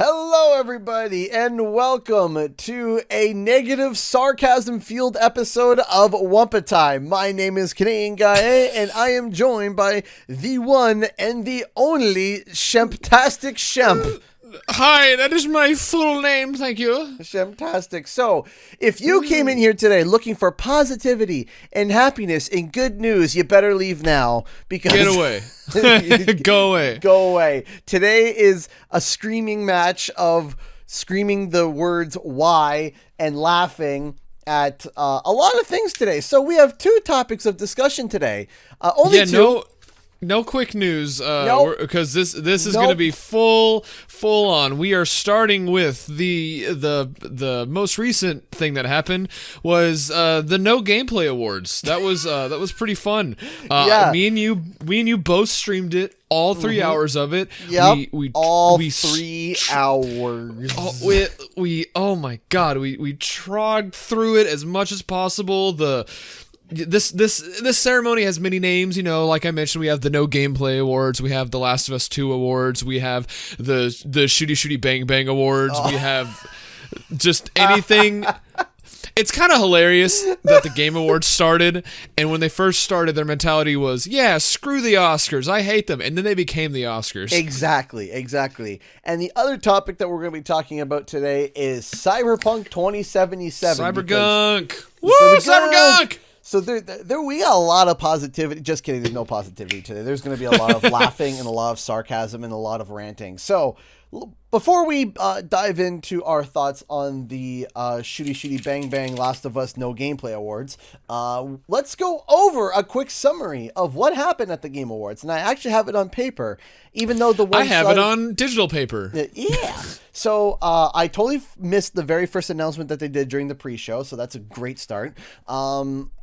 Hello, everybody, and welcome to a negative sarcasm-fueled episode of Wumpa Time. My name is Canadian Guy, and I am joined by the one and the only Shemptastic Shemp. Hi, that is my full name, thank you. Shemptastic. So, if you came in here today looking for positivity and happiness and good news, you better leave now, because... Get away. Go away. Go away. Today is a screaming match of screaming the words "why" and laughing at a lot of things today. So we have two topics of discussion today. Only two. No quick news, Nope. because this is going to be full on. We are starting with the most recent thing that happened was the No Gameplay Awards. That was pretty fun. Yeah. Me and you both streamed it, all 3 hours of it. Yep. We all 3 hours. Oh my god, we trogged through it as much as possible. This ceremony has many names, like I mentioned. We have the No Gameplay Awards, we have the Last of Us 2 Awards, we have the Shooty Shooty Bang Bang Awards, we have just anything. It's kind of hilarious that the Game Awards started, and when they first started, their mentality was, yeah, screw the Oscars, I hate them, and then they became the Oscars. Exactly. And the other topic that we're going to be talking about today is Cyberpunk 2077. Cyberpunk! Woo, Cyberpunk! So there we got a lot of positivity. Just kidding, there's no positivity today. There's going to be a lot of laughing and a lot of sarcasm and a lot of ranting. So before we dive into our thoughts on the Shooty Shooty Bang Bang Last of Us No Gameplay Awards, let's go over a quick summary of what happened at the Game Awards. And I actually have it on paper, even though the one I have it on digital paper. Yeah. So I totally missed the very first announcement that they did during the pre-show, so that's a great start.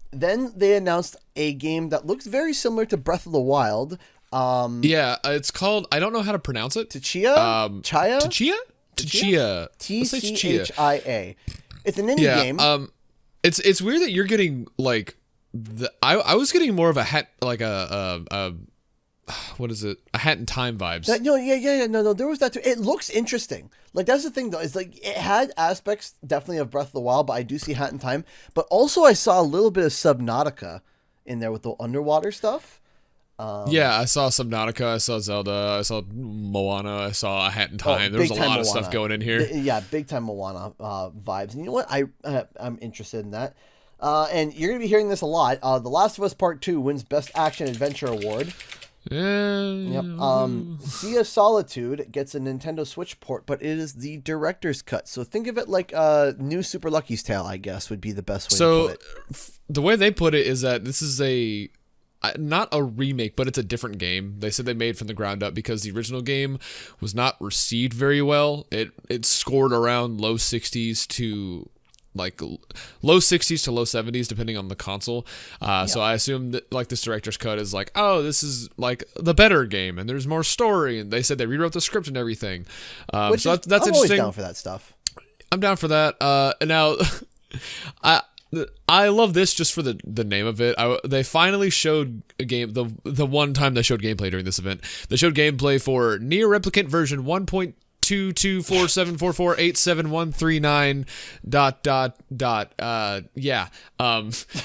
Then they announced a game that looks very similar to Breath of the Wild. It's called, I don't know how to pronounce it. Tchia? Chaya? Tchia. Tchia. It's an indie game. It's weird that you're getting like I was getting more of a hat, like a what is it? A Hat in Time vibes. No. There was that too. It looks interesting. Like, that's the thing though. It's like it had aspects definitely of Breath of the Wild, but I do see Hat in Time. But also, I saw a little bit of Subnautica in there with the underwater stuff. I saw Subnautica, I saw Zelda, I saw Moana, I saw A Hat in Time. There was a lot of stuff going in here. Big time Moana vibes. And you know what? I'm interested in that. And you're gonna be hearing this a lot. The Last of Us Part 2 wins Best Action Adventure Award. Yep. Sea of Solitude gets a Nintendo Switch port, but it is the director's cut. So think of it like a new Super Lucky's Tale, I guess, would be the best way to put it. The way they put it is that this is not a remake, but it's a different game. They said they made from the ground up because the original game was not received very well. It scored around low 60s to low 60s to low 70s depending on the console. So I assume that like this director's cut is like, oh, this is like the better game and there's more story, and they said they rewrote the script and everything. That's I'm interesting. always down for that stuff. I'm down for that. And now I love this just for the name of it. They finally showed a game, the one time they showed gameplay during this event. They showed gameplay for Nier Replicant version 1.22474487139 ...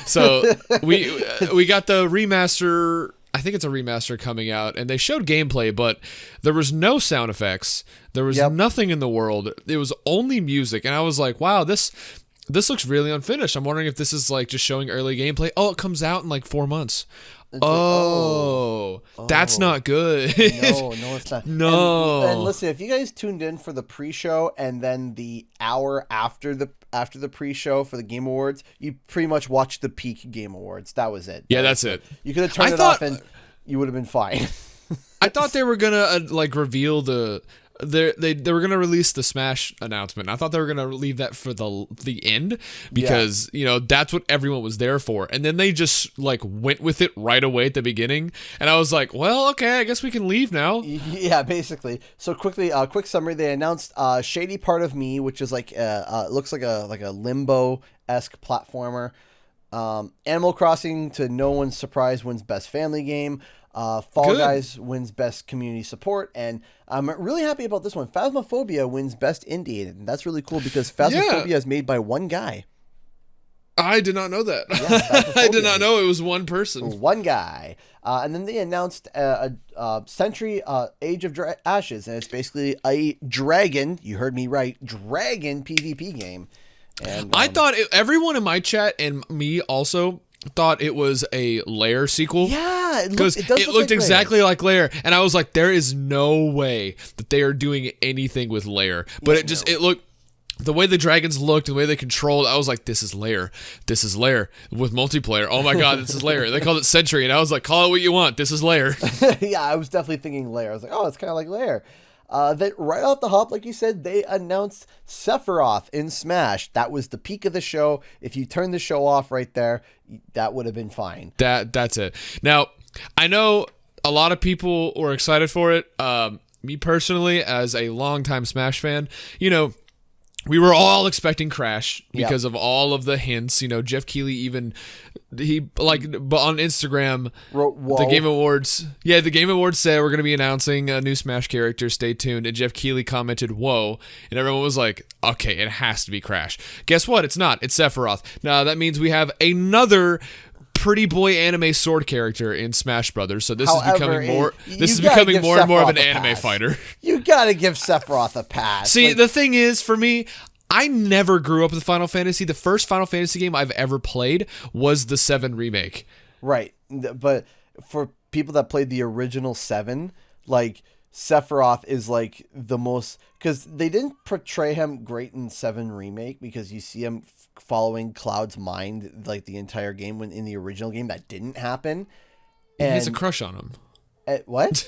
So we got the remaster. I think it's a remaster coming out, and they showed gameplay, but there was no sound effects. There was nothing in the world. It was only music, and I was like, wow, this looks really unfinished. I'm wondering if this is like just showing early gameplay. Oh, it comes out in like 4 months. That's not good. No, it's not. No. And listen, if you guys tuned in for the pre-show and then the hour after the pre-show for the Game Awards, you pretty much watched the peak Game Awards. That was it. That's it. You could have turned it off and you would have been fine. I thought they were gonna reveal they were gonna release the Smash announcement. I thought they were gonna leave that for the end because that's what everyone was there for, and then they just went with it right away at the beginning, and I was like, well, okay, I guess we can leave now. Yeah, basically. So quickly, quick summary: they announced Shady Part of Me, which is looks like a Limbo-esque platformer. Animal Crossing, to no one's surprise, wins Best Family Game. Fall Good. Guys wins best community support, and I'm really happy about this one. Phasmophobia wins best indie, and that's really cool because Phasmophobia is made by one guy. I did not know that. Yeah, I did not know it was one person. One guy. And then they announced a Century Age of Ashes, and it's basically a dragon, you heard me right, dragon PvP game. And I thought everyone in my chat and me also thought it was a Lair sequel. Yeah, it looked exactly like Lair, and I was like, there is no way that they are doing anything with Lair. But it looked. The way the dragons looked, the way they controlled, I was like, this is Lair. This is Lair with multiplayer. Oh my god, this is Lair. They called it Sentry, and I was like, call it what you want. This is Lair. Yeah, I was definitely thinking Lair. I was like, oh, it's kind of like Lair. Then right off the hop, like you said, they announced Sephiroth in Smash. That was the peak of the show. If you turned the show off right there, that would have been fine. That's it. Now, I know a lot of people were excited for it. Me personally, as a longtime Smash fan, we were all expecting Crash because of all of the hints. Jeff Keighley but on Instagram wrote, whoa. The Game Awards. Yeah, the Game Awards said we're going to be announcing a new Smash character. Stay tuned. And Jeff Keighley commented, "Whoa!" And everyone was like, "Okay, it has to be Crash." Guess what? It's not. It's Sephiroth. Now that means we have another pretty boy anime sword character in Smash Brothers. So this is becoming more. This is becoming more and more of an anime fighter. You gotta give Sephiroth a pass. See, the thing is, for me, I never grew up with Final Fantasy. The first Final Fantasy game I've ever played was the 7 remake. Right, but for people that played the original 7, like Sephiroth is like the most, because they didn't portray him great in 7 remake because you see him following Cloud's mind like the entire game, when in the original game that didn't happen. And he has a crush on him. What?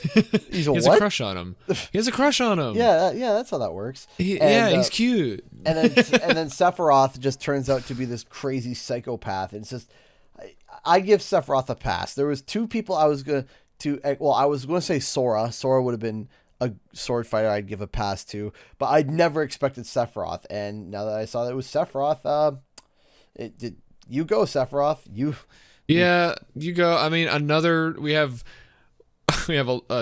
He has a crush on him. He has a crush on him. Yeah, that's how that works. He's cute. And then Sephiroth just turns out to be this crazy psychopath. And it's just, I give Sephiroth a pass. There was 2 people I was going to say Sora. Sora would have been a sword fighter I'd give a pass to, but I'd never expected Sephiroth. And now that I saw that it was Sephiroth, you go Sephiroth. You go. I mean, we have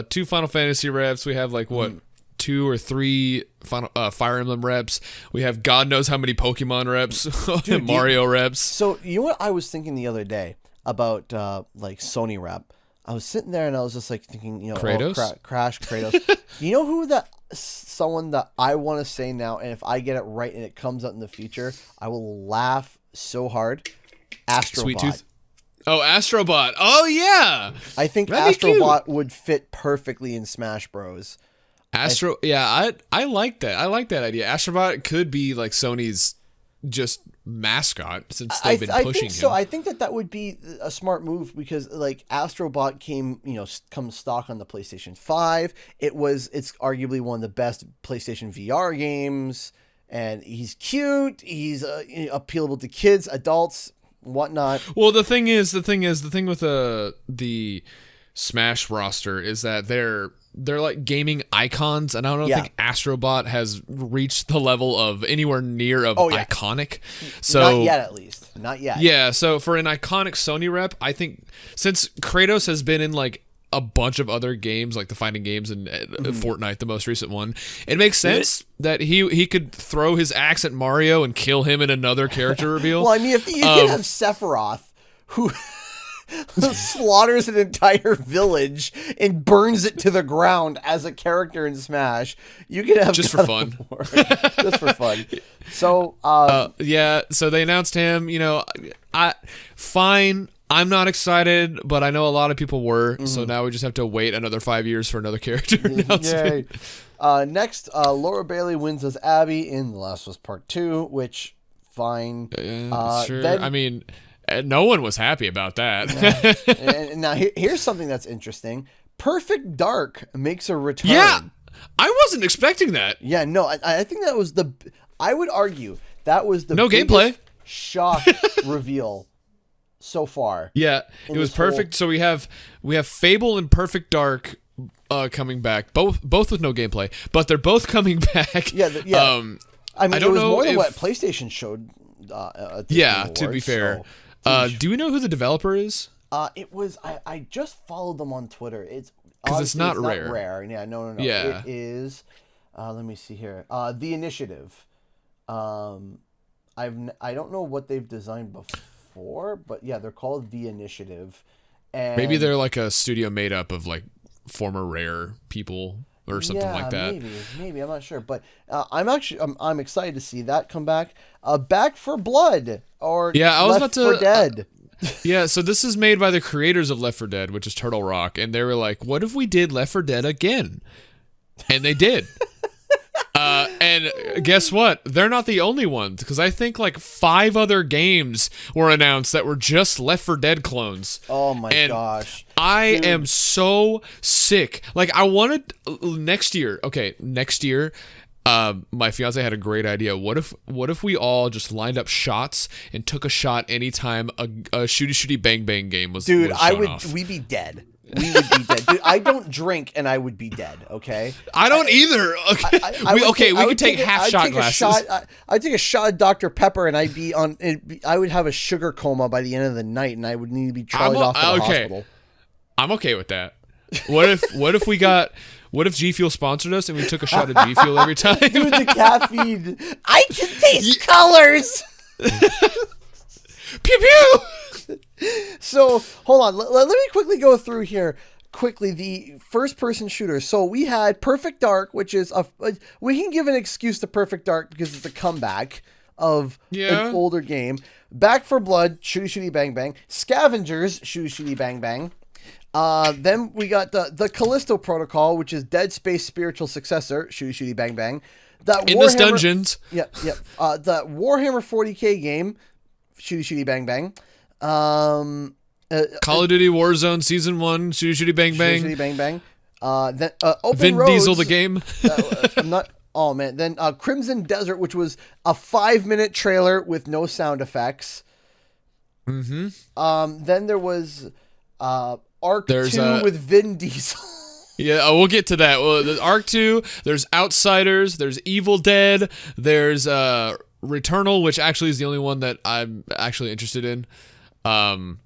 2 Final Fantasy reps. We have 2 or 3 Fire Emblem reps. We have God knows how many Pokemon reps. Dude, Mario reps. So you know what I was thinking the other day about Sony rep. I was sitting there and I was just thinking, Kratos? Crash Kratos. You know who someone that I want to say now, and if I get it right and it comes out in the future, I will laugh so hard. Astrobot. Sweet Tooth. Oh, Astrobot. Oh, yeah. I think Astrobot would fit perfectly in Smash Bros. I like that. I like that idea. Astrobot could be like Sony's just mascot since they've been pushing him. So I think that would be a smart move because Astrobot comes stock on the PlayStation 5. It's arguably one of the best PlayStation VR games, and he's cute. He's appealable to kids, adults, whatnot. Well, the thing with the Smash roster is that they're like gaming icons, and I don't think Astrobot has reached the level of anywhere near of iconic. So not yet, at least. Not yet. Yeah, so for an iconic Sony rep, I think since Kratos has been in a bunch of other games, like the fighting games and Fortnite, the most recent one, it makes sense that he could throw his axe at Mario and kill him in another character reveal. Well, I mean, if you can have Sephiroth, who slaughters an entire village and burns it to the ground as a character in Smash, you can have just for fun. Just for fun. So so they announced him. Fine. I'm not excited, but I know a lot of people were. So now we just have to wait another 5 years for another character announcement. Next, Laura Bailey wins as Abby in The Last of Us Part 2, which fine. Sure. I mean, no one was happy about that. And now here's something that's interesting. Perfect Dark makes a return. Yeah, I wasn't expecting that. Yeah, no, I think that was I would argue that was the no gameplay shock reveal so far. Yeah, it was perfect. So we have Fable and Perfect Dark coming back, both with no gameplay, but they're both coming back. Yeah. I mean, it was more than what PlayStation showed. To be fair. Do we know who the developer is? It was. I just followed them on Twitter. It's because it's not rare. Not rare. Yeah, no. Yeah. It is. Let me see here. The Initiative. I don't know what they've designed before, but yeah, they're called The Initiative. And maybe they're like a studio made up of like former Rare people or something like that. Maybe I'm not sure, but I'm excited to see that come back. Back for Blood or I was Left about to 4 Dead. Yeah, so this is made by the creators of Left 4 Dead, which is Turtle Rock, and they were like, "What if we did Left 4 Dead again?" And they did. And guess what? They're not the only ones, because I think like 5 other games were announced that were just Left 4 Dead clones. Oh my gosh. I am so sick. Like, I wanted next year. Okay, next year, my fiance had a great idea. What if we all just lined up shots and took a shot anytime a shooty bang bang game was Dude, shown off? we'd be dead. We would be dead. Dude, I don't drink, and I would be dead. Okay. I don't either. Okay, we could take half shot glasses. I'd take a shot of Dr. Pepper, and I'd be on. I would have a sugar coma by the end of the night, and I would need to be trolleyed off to the hospital. I'm okay with that. What if G Fuel sponsored us and we took a shot of G Fuel every time? Dude, the caffeine. I can taste colors. Pew pew. So hold on, let me quickly go through here the first-person shooter. So we had Perfect Dark, which is we can give an excuse to Perfect Dark because it's a comeback of an older game. Back for Blood, shooty bang bang. Scavengers, shooty bang bang. Then we got the Callisto Protocol, which is Dead Space spiritual successor, shooty bang bang. That Endless Dungeons. Yep. The Warhammer 40K game, shooty bang bang. Call of Duty Warzone Season 1, shooty bang bang. Shooty bang bang. Then Open Vin Roads, Diesel the game. I'm not. Oh man. Then Crimson Desert, which was a 5-minute trailer with no sound effects. Mm-hmm. Then there was Arc 2 with Vin Diesel. Yeah, we'll get to that. Well, there's Arc 2, there's Outsiders, there's Evil Dead, there's Returnal, which actually is the only one that I'm actually interested in. That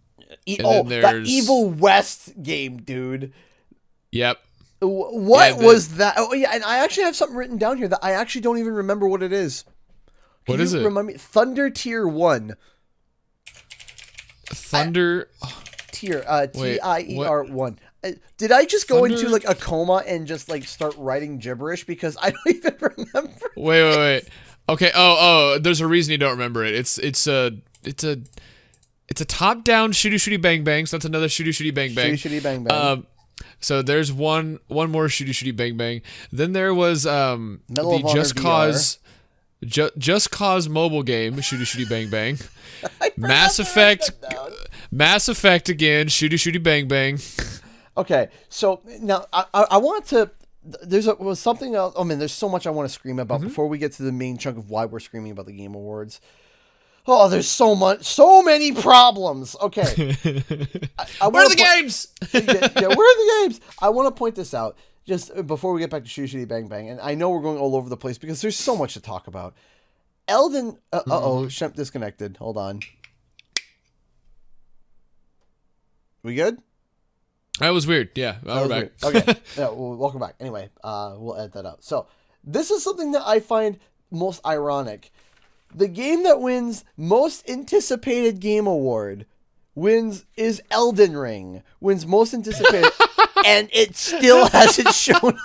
Evil West game, dude. Yep. What was that? Oh yeah, and I actually have something written down here that I actually don't even remember what it is. What is it? Remind me. Thunder Tier 1. Thunder Tier Tier 1. Did I just go into like a coma and just like start writing gibberish because I don't even remember? Wait. Okay. Oh. There's a reason you don't remember it. It's a top-down shooty bang bang. So that's another shooty bang bang. Shooty bang bang. So there's one more shooty bang bang. Then there was the Just Cause mobile game, shooty bang bang. Mass Effect again, shooty bang bang. Okay, so now I want to. Was something else. Oh man, there's so much I want to scream about before we get to the main chunk of why we're screaming about the Game Awards. Oh, there's so many problems. Okay, where are the games? Where are the games? I want to point this out just before we get back to shooty bang bang, and I know we're going all over the place because there's so much to talk about. Elden. Shemp disconnected. Hold on. We good? That was weird. Yeah, we're back. Okay. Yeah, well, welcome back. Anyway, we'll edit that out. So, this is something that I find most ironic. The game that wins most anticipated game award is Elden Ring. Wins most anticipated, and it still hasn't shown.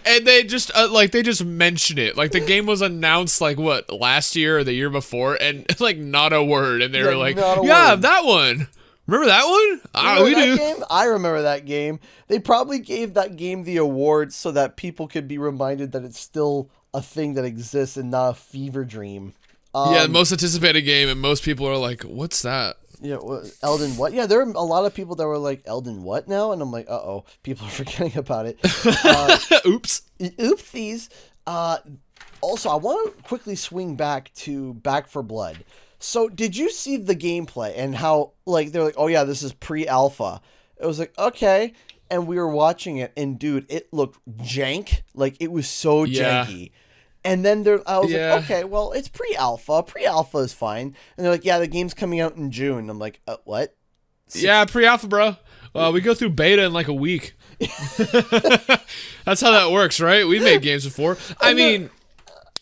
And they just they just mention it. Like the game was announced last year or the year before, and like not a word. And they were like, "Yeah, that one." Remember that one? We do. Game? I remember that game. They probably gave that game the award so that people could be reminded that it's still a thing that exists and not a fever dream. Yeah, most anticipated game, and most people are like, "What's that?" Yeah, Elden what? Yeah, there are a lot of people that were like, "Elden what now?" And I'm like, people are forgetting about it. Oops. Oopsies. Also, I want to quickly swing back to Back for Blood. So, did you see the gameplay and how, they're like, oh yeah, this is pre-alpha. It was like, okay. And we were watching it, and dude, it looked jank. Like, it was so janky. And then I was like, okay, well, it's pre-alpha. Pre-alpha is fine. And they're like, yeah, the game's coming out in June. I'm like, what? Yeah, pre-alpha, bro. We go through beta in like a week. That's how that works, right? We've made games before. I mean,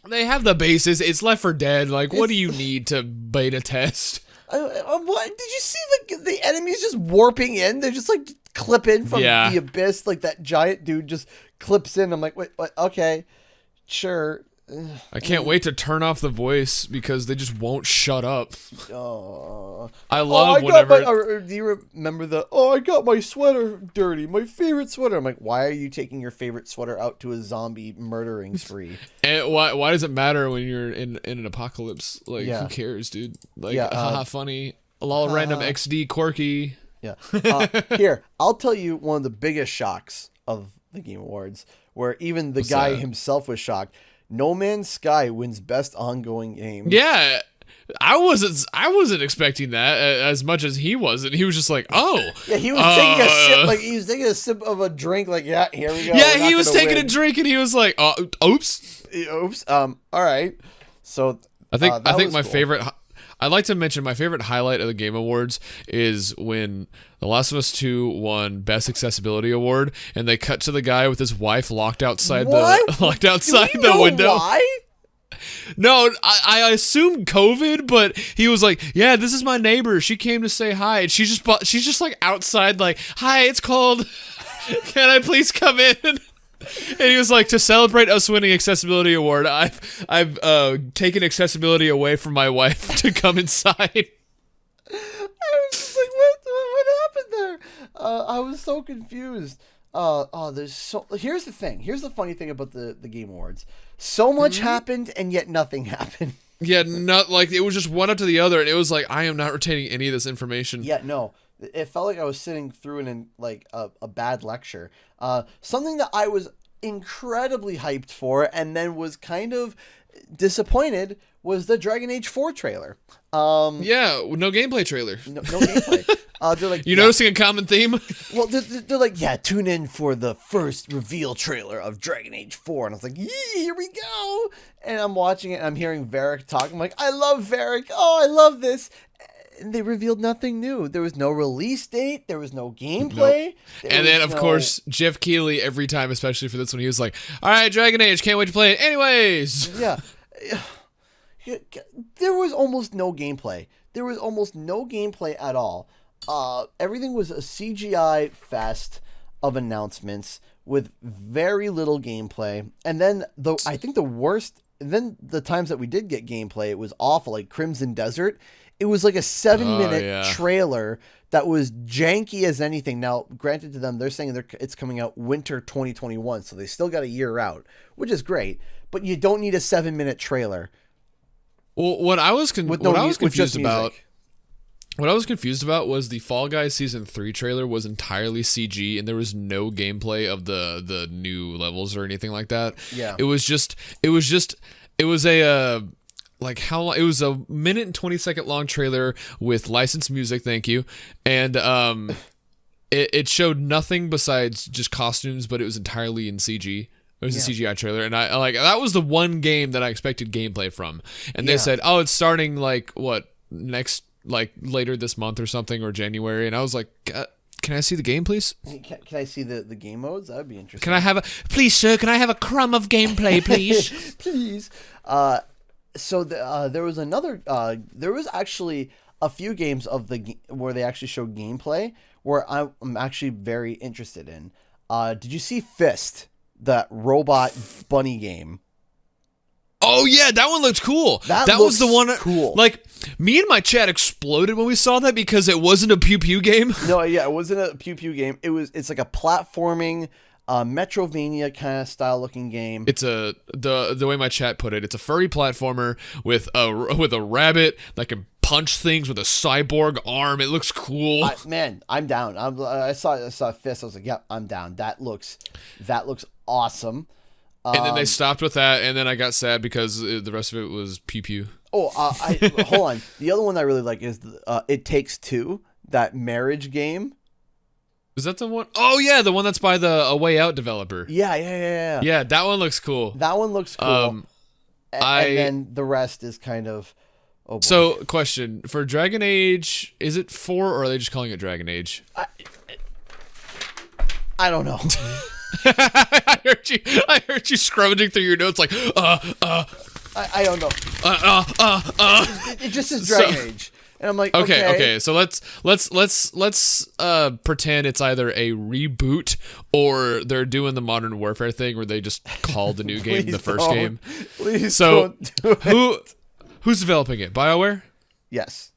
they have the basis. It's Left 4 Dead. Like, what do you need to beta test? What did you see the enemies just warping in? They're just like clip in from the abyss, like that giant dude just clips in. I'm like, wait, what? Okay, sure. I can't wait to turn off the voice because they just won't shut up. I love whenever. Do you remember I got my sweater dirty, my favorite sweater? I'm like, why are you taking your favorite sweater out to a zombie murdering spree? And why does it matter when you're in an apocalypse? Like, who cares, dude? Like, haha, funny. Lol, random XD quirky. Yeah. Here, I'll tell you one of the biggest shocks of the Game Awards, where even the guy himself was shocked. No Man's Sky wins Best Ongoing Game. Yeah, I wasn't expecting that as much as he wasn't. He was just like, oh. Yeah, he was taking a sip, like he was taking a sip of a drink, like, yeah, here we go. Yeah, he was taking a drink and he was like, oops. Oops. All right. So I think my favorite. I'd like to mention my favorite highlight of the Game Awards is when The Last of Us 2 won Best Accessibility Award, and they cut to the guy with his wife locked outside the window. Why? No, I assumed COVID, but he was like, "Yeah, this is my neighbor. She came to say hi." And she's just like outside, like, "Hi, it's cold. Can I please come in?" And he was like, "To celebrate us winning Accessibility Award, I've taken accessibility away from my wife to come inside." I was just like, what happened there? I was so confused. Here's the thing. Here's the funny thing about the Game Awards. So much happened, and yet nothing happened. Yeah, not like it was just one after the other, and it was like, I am not retaining any of this information. Yeah, no. It felt like I was sitting through a bad lecture. Something that I was incredibly hyped for and then was kind of disappointed was the Dragon Age 4 trailer. Yeah, no gameplay trailer. No gameplay. They're like, noticing a common theme? Well, they're like, yeah, tune in for the first reveal trailer of Dragon Age 4. And I was like, here we go. And I'm watching it and I'm hearing Varric talk. I'm like, I love Varric. Oh, I love this. And they revealed nothing new. There was no release date. There was no gameplay. Nope. And then, of course, Jeff Keighley, every time, especially for this one, he was like, all right, Dragon Age, can't wait to play it anyways. Yeah. There was almost no gameplay. There was almost no gameplay at all. Everything was a CGI fest of announcements with very little gameplay. And then, I think the worst, then the times that we did get gameplay, it was awful. Like Crimson Desert. It was like a 7-minute trailer that was janky as anything. Now, granted to them, they're saying it's coming out winter 2021, so they still got a year out, which is great. But you don't need a 7-minute trailer. Well, what I was confused about was the Fall Guys Season 3 trailer was entirely CG, and there was no gameplay of the new levels or anything like that. Yeah. It was a like how long? It was a 1 and 20 second long trailer with licensed music. Thank you. And it showed nothing besides just costumes, but it was entirely in CG. It was a CGI trailer, and I like that was the one game that I expected gameplay from. And they said, "Oh, it's starting like next later this month or something, or January." And I was like, "Can I see the game, please? Can I see the game modes? That would be interesting." Can I please, sir? Can I have a crumb of gameplay, please? Please. So there was another. There was actually a few games where they actually showed gameplay where I'm actually very interested in. Did you see Fist, that robot bunny game? Oh yeah, that one looked cool. That was the one. Cool. Like me and my chat exploded when we saw that because it wasn't a pew pew game. No, yeah, it wasn't a pew pew game. It's like a platforming. Metrovania kind of style looking game. It's the way my chat put it. It's a furry platformer with a rabbit that can punch things with a cyborg arm. It looks cool. I'm down. I saw Fist. I was like, yeah, I'm down. That looks awesome. And then they stopped with that, and then I got sad because the rest of it was pew pew. Oh, hold on. The other one I really like is It Takes Two, that marriage game. Is that the one? Oh yeah, the one that's by the A Way Out developer. Yeah. Yeah, that one looks cool. And then the rest is kind of Oh boy. So, question for Dragon Age: is it 4 or are they just calling it Dragon Age? I don't know. I heard you scrummaging through your notes like I don't know. It just says Dragon Age, and I'm like, okay. So let's pretend it's either a reboot or they're doing the Modern Warfare thing where they just call the new game the first game. Please So don't do it. who's developing it? BioWare? Yes.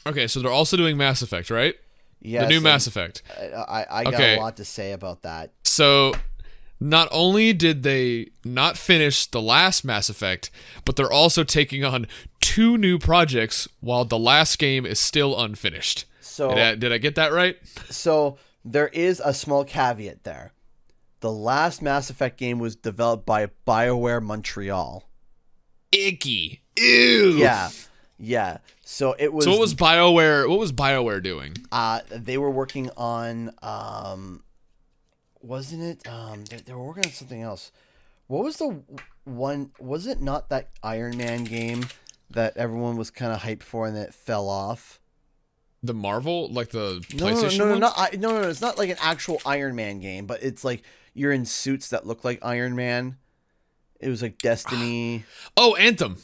Okay, so they're also doing Mass Effect, right? Yes. The new Mass Effect. I got a lot to say about that. So not only did they not finish the last Mass Effect, but they're also taking on 2 new projects while the last game is still unfinished. So did I get that right? So there is a small caveat there. The last Mass Effect game was developed by BioWare Montreal. Icky. Ew. Yeah. So it was. So what was BioWare doing? They were working on wasn't it? They were working on something else. What was the one? Was it not that Iron Man game that everyone was kind of hyped for and then it fell off? The Marvel, like the PlayStation one? No. It's not like an actual Iron Man game, but it's like you're in suits that look like Iron Man. It was like Destiny. Oh, Anthem.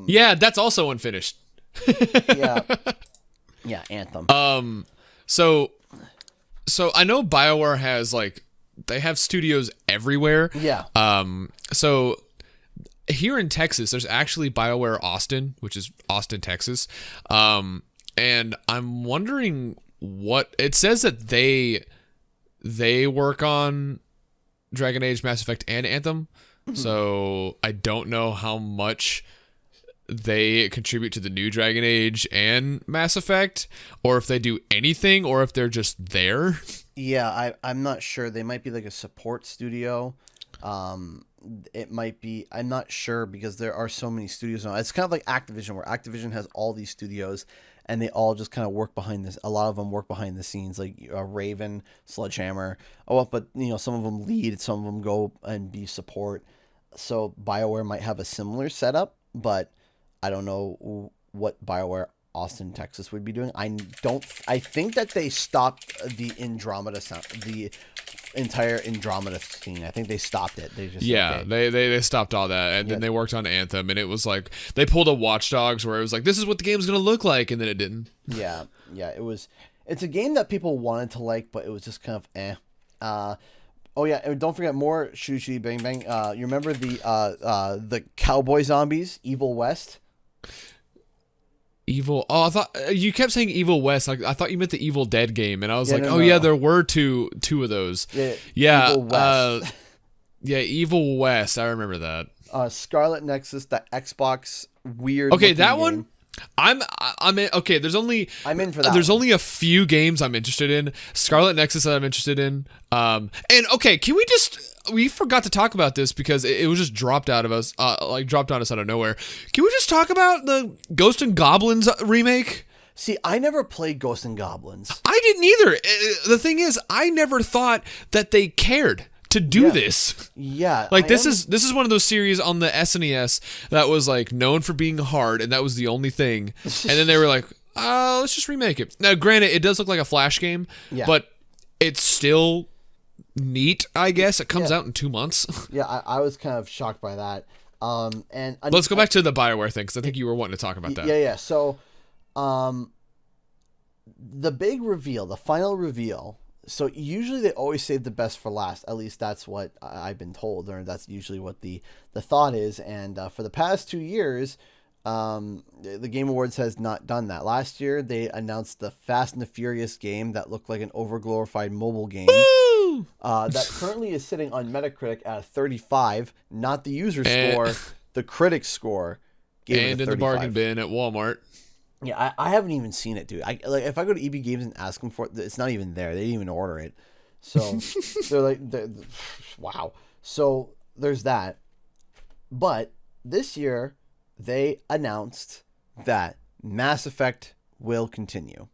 Yeah, that's also unfinished. Yeah, Anthem. So I know BioWare has they have studios everywhere. Yeah. So here in Texas, there's actually BioWare Austin, which is Austin, Texas. And I'm wondering what it says that they work on Dragon Age, Mass Effect, and Anthem. So I don't know how much they contribute to the new Dragon Age and Mass Effect, or if they do anything, or if they're just there. Yeah, I'm not sure. They might be like a support studio. It might be. I'm not sure because there are so many studios now. It's kind of like Activision, where Activision has all these studios, and they all just kind of work behind this. A lot of them work behind the scenes, like Raven, Sledgehammer. Oh, but some of them lead, some of them go and be support. So BioWare might have a similar setup, but I don't know what BioWare Austin, Texas would be doing. I think that they stopped the entire Andromeda scene. I think they stopped it. They just they stopped all that, and then they worked on Anthem, and it was like they pulled a Watch Dogs where it was like, this is what the game's gonna look like, and then it didn't. Yeah. It's a game that people wanted to like, but it was just kind of eh. Oh yeah, and don't forget more shooty bang bang. You remember the cowboy zombies, Evil West? Evil. Oh, I thought you kept saying Evil West. Like I thought you meant the Evil Dead game, and I was no. there were two of those. Yeah. Evil West. Evil West. I remember that. Scarlet Nexus, the Xbox weird. Okay, that game. one. I'm in. Okay, I'm in for that. There's only a few games I'm interested in. Scarlet Nexus that I'm interested in. And okay, can we forgot to talk about this because it was just dropped out of us, dropped on us out of nowhere. Can we just talk about the Ghost and Goblins remake? See, I never played Ghost and Goblins. I didn't either. The thing is, I never thought that they cared to do this. Yeah. This is one of those series on the SNES that was like known for being hard, and that was the only thing. And then they were like, let's just remake it. Now, granted, it does look like a Flash game, but it's still neat, I guess. It comes out in 2 months. Yeah, I was kind of shocked by that. And let's go back to the BioWare thing, because I think you were wanting to talk about that. Yeah. So, the big reveal, the final reveal. So usually they always save the best for last. At least that's what I've been told, or that's usually what the thought is. And for the past 2 years, the Game Awards has not done that. Last year they announced the Fast and the Furious game that looked like an overglorified mobile game. That currently is sitting on Metacritic at a 35, not the user score, the critic score. And in the bargain bin at Walmart. Yeah, I haven't even seen it, dude. If I go to EB Games and ask them for it, it's not even there. They didn't even order it. So they're wow. So there's that. But this year they announced that Mass Effect will continue.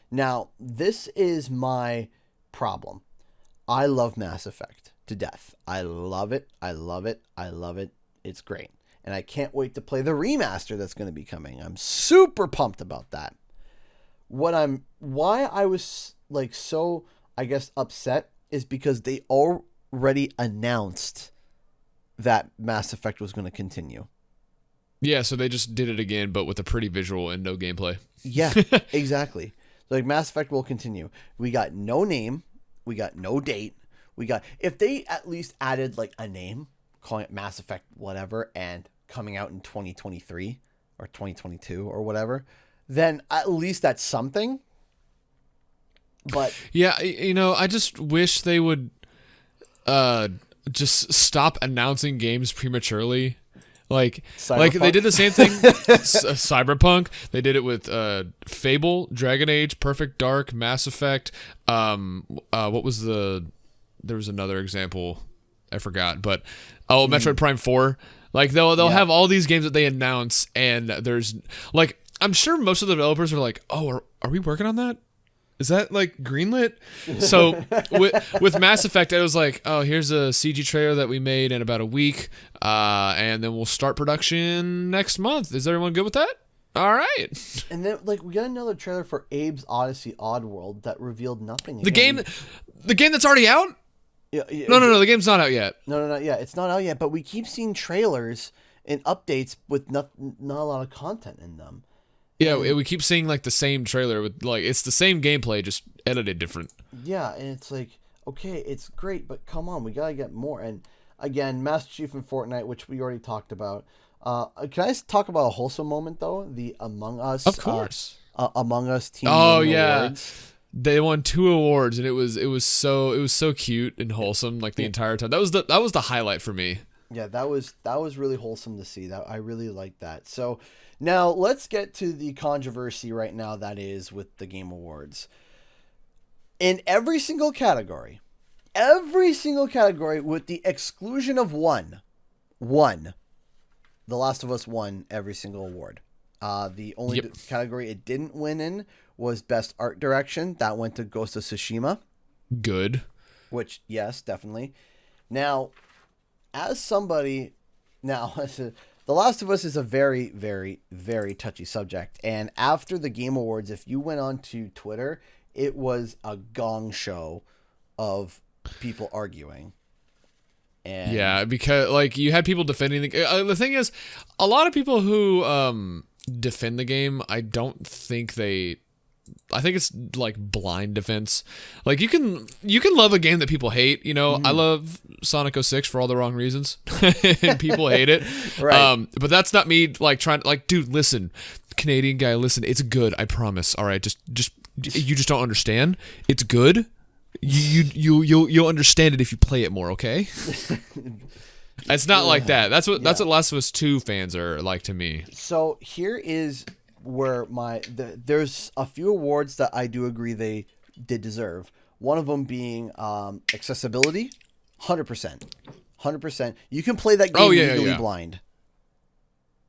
Now, this is my problem. I love Mass Effect to death. I love it. It's great. and I can't wait to play the remaster that's going to be coming. I'm super pumped about that. Why I was like so, I guess, upset is because they already announced that Mass Effect was going to continue. Yeah, so they just did it again, but with a pretty visual and no gameplay. Yeah, exactly. Like, Mass Effect will continue. We got no name. We got no date. If they at least added like a name, calling it Mass Effect whatever, and coming out in 2023 or 2022 or whatever, then at least that's something. But yeah, I just wish they would just stop announcing games prematurely. Like they did the same thing. Cyberpunk. They did it with Fable, Dragon Age, Perfect Dark, Mass Effect. What was there was another example, I forgot. But Metroid Prime 4. Like they'll have all these games that they announce, and there's like, I'm sure most of the developers are like, oh, are we working on that? Is that like greenlit? So with Mass Effect, it was like, oh, here's a CG trailer that we made in about a week, and then we'll start production next month. Is everyone good with that? All right. And then like we got another trailer for Abe's Odyssey Oddworld that revealed nothing. The game that's already out? Yeah, No, the game's not out yet. No, yeah, it's not out yet. But we keep seeing trailers and updates with not a lot of content in them. Yeah, we keep seeing like the same trailer with like it's the same gameplay, just edited different. Yeah, and it's like, okay, it's great, but come on, we gotta get more. And again, Master Chief and Fortnite, which we already talked about. Can I talk about a wholesome moment though? The Among Us, of course, Among Us team. Oh yeah, awards. They won 2 awards, and it was so cute and wholesome like the entire time. That was the highlight for me. Yeah, that was really wholesome to see. That I really liked that. So now let's get to the controversy right now that is with the Game Awards. In every single category, with the exclusion of one, The Last of Us won every single award. The only category it didn't win in was Best Art Direction. That went to Ghost of Tsushima. Good. Which, yes, definitely. Now, as somebody... Now, The Last of Us is a very, very, very touchy subject. And after the Game Awards, if you went on to Twitter, it was a gong show of people arguing. And yeah, because like you had people defending the thing is, a lot of people who defend the game, I think it's like blind defense. Like you can love a game that people hate. I love Sonic 06 for all the wrong reasons, and people hate it. Right. But that's not me like trying. Like, dude, listen, Canadian guy, listen. It's good. I promise. All right, just you just don't understand. It's good. You'll understand it if you play it more. Okay. It's not like that. That's what Last of Us 2 fans are like to me. So here is where there's a few awards that I do agree they did deserve. One of them being accessibility, 100%. You can play that game legally blind.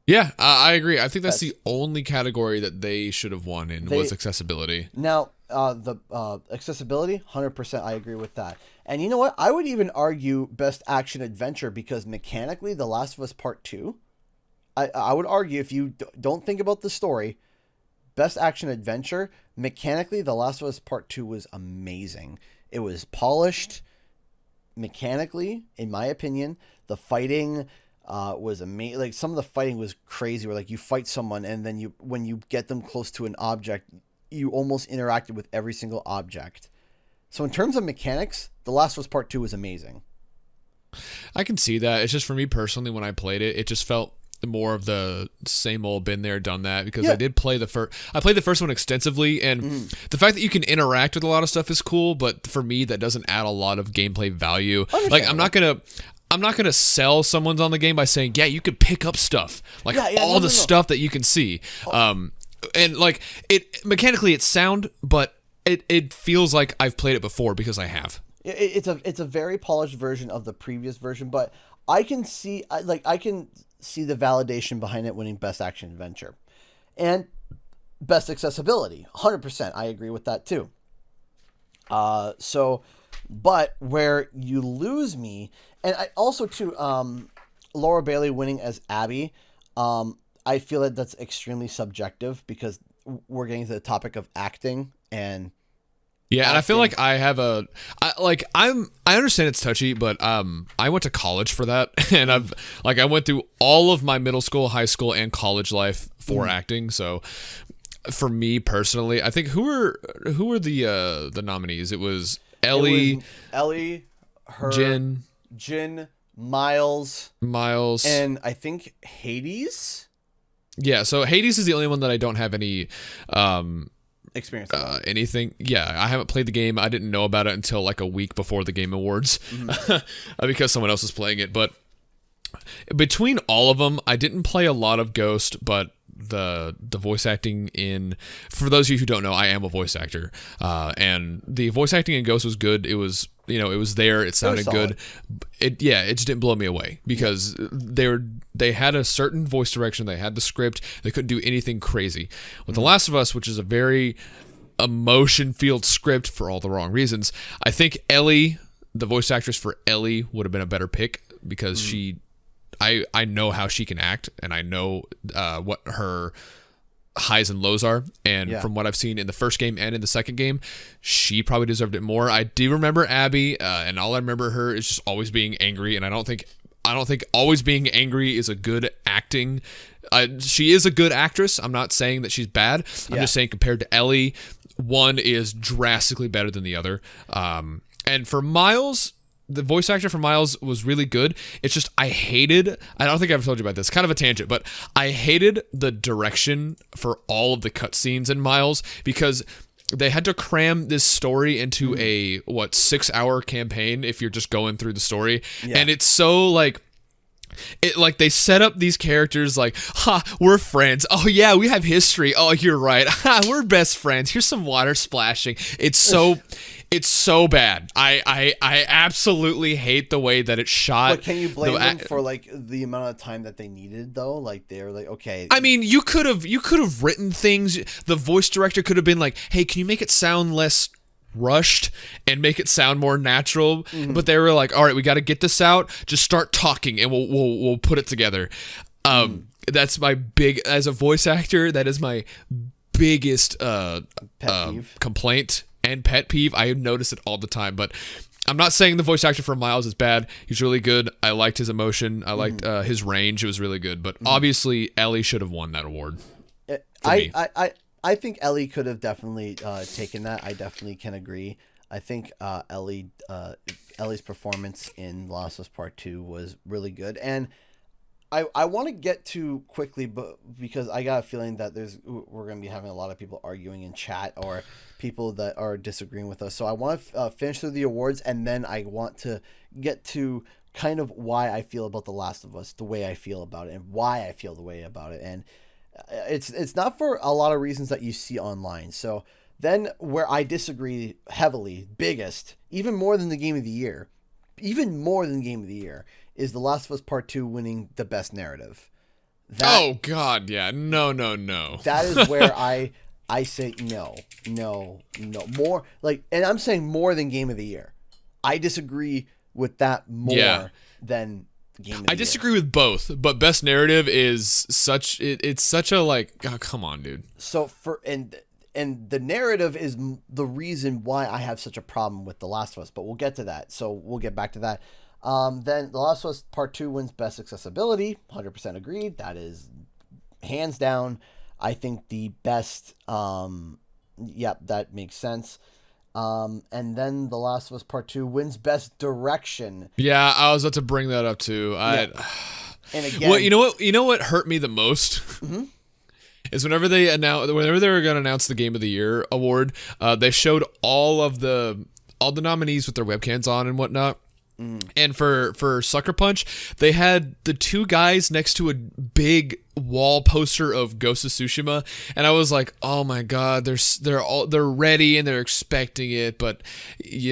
Yeah, I agree. I think that's the only category that they should have won in was accessibility. Now, the accessibility, 100%, I agree with that. And you know what? I would even argue Best Action Adventure because mechanically, The Last of Us Part 2, I would argue if you don't think about the story, Best Action Adventure, mechanically, The Last of Us Part 2 was amazing. It was polished mechanically, in my opinion. The fighting was amazing. Like some of the fighting was crazy where like you fight someone and then when you get them close to an object, you almost interacted with every single object. So in terms of mechanics, The Last of Us Part 2 was amazing. I can see that. It's just for me personally, when I played it, it just felt more of the same old been there, done that, because I did play I played the first one extensively, and the fact that you can interact with a lot of stuff is cool, but for me that doesn't add a lot of gameplay value. Like I'm not gonna sell someone's on the game by saying, yeah, you can pick up stuff, like all the stuff that you can see. And like it mechanically it's sound, but it feels like I've played it before because I have. It's a very polished version of the previous version, but I can see the validation behind it winning Best Action Adventure and Best Accessibility. 100%, I agree with that too. But where you lose me, and I also too, Laura Bailey winning as Abby, I feel that that's extremely subjective because we're getting to the topic of acting and Yeah, and I feel like I have I understand it's touchy, but I went to college for that, and I went through all of my middle school, high school, and college life for acting. So for me personally, I think who were the nominees? It was Ellie, her, Jin, Miles, and I think Hades. Yeah, so Hades is the only one that I don't have any experience anything. Yeah, I haven't played the game. I didn't know about it until like a week before the Game Awards because someone else was playing it. But between all of them, I didn't play a lot of Ghost, but the voice acting in, for those of you who don't know, I am a voice actor, and the voice acting in Ghost was good. It was, it was there. It sounded good. It just didn't blow me away because they had a certain voice direction. They had the script. They couldn't do anything crazy. With The Last of Us, which is a very emotion-filled script for all the wrong reasons, I think Ellie, the voice actress for Ellie, would have been a better pick because I know how she can act, and I know what her highs and lows are. And from what I've seen in the first game and in the second game, she probably deserved it more. I do remember Abby, and all I remember her is just always being angry. And I don't think always being angry is a good acting. She is a good actress. I'm not saying that she's bad. I'm just saying compared to Ellie, one is drastically better than the other. And for Miles, the voice actor for Miles was really good. It's just I don't think I've told you about this, kind of a tangent, but I hated the direction for all of the cutscenes in Miles because they had to cram this story into a 6-hour campaign if you're just going through the story. And it's so they set up these characters like, we're friends. Oh yeah, we have history. Oh, you're right. We're best friends. Here's some water splashing. It's so bad. I absolutely hate the way that it's shot. But can you blame them for the amount of time that they needed though? Like they're like, okay. I mean, you could have written things. The voice director could have been like, hey, can you make it sound less rushed and make it sound more natural? But they were like, all right, we got to get this out. Just start talking and we'll put it together. That's my as a voice actor, that is my biggest complaint and pet peeve. I notice it all the time, but I'm not saying the voice actor for Miles is bad. He's really good. I liked his emotion. I liked his range. It was really good. But obviously, Ellie should have won that award. I think Ellie could have definitely taken that. I definitely can agree. I think Ellie's performance in Last of Us Part 2 was really good. And I want to get to quickly, but because I got a feeling that we're going to be having a lot of people arguing in chat or people that are disagreeing with us. So I want to finish through the awards, and then I want to get to kind of why I feel about The Last of Us, the way I feel about it, and why I feel the way about it. And it's not for a lot of reasons that you see online. So then where I disagree heavily, biggest, even more than the Game of the Year, is The Last of Us Part 2 winning the best narrative. Oh God, yeah. No. That is where I say no. More and I'm saying more than Game of the Year. I disagree with that more than Game of the Year. I disagree with both, but best narrative is it's such a oh, come on, dude. So and the narrative is the reason why I have such a problem with The Last of Us, but we'll get to that. So we'll get back to that. Then The Last of Us Part 2 wins Best Accessibility. 100% agreed. That is hands down, I think, the best. That makes sense. And then The Last of Us Part 2 wins Best Direction. Yeah, I was about to bring that up too. And again, well, you know what hurt me the most? Is whenever they were going to announce the Game of the Year award, they showed all the nominees with their webcams on and whatnot. And for Sucker Punch, they had the two guys next to a big wall poster of Ghost of Tsushima, and I was like, "Oh my God, they're ready and they're expecting it." But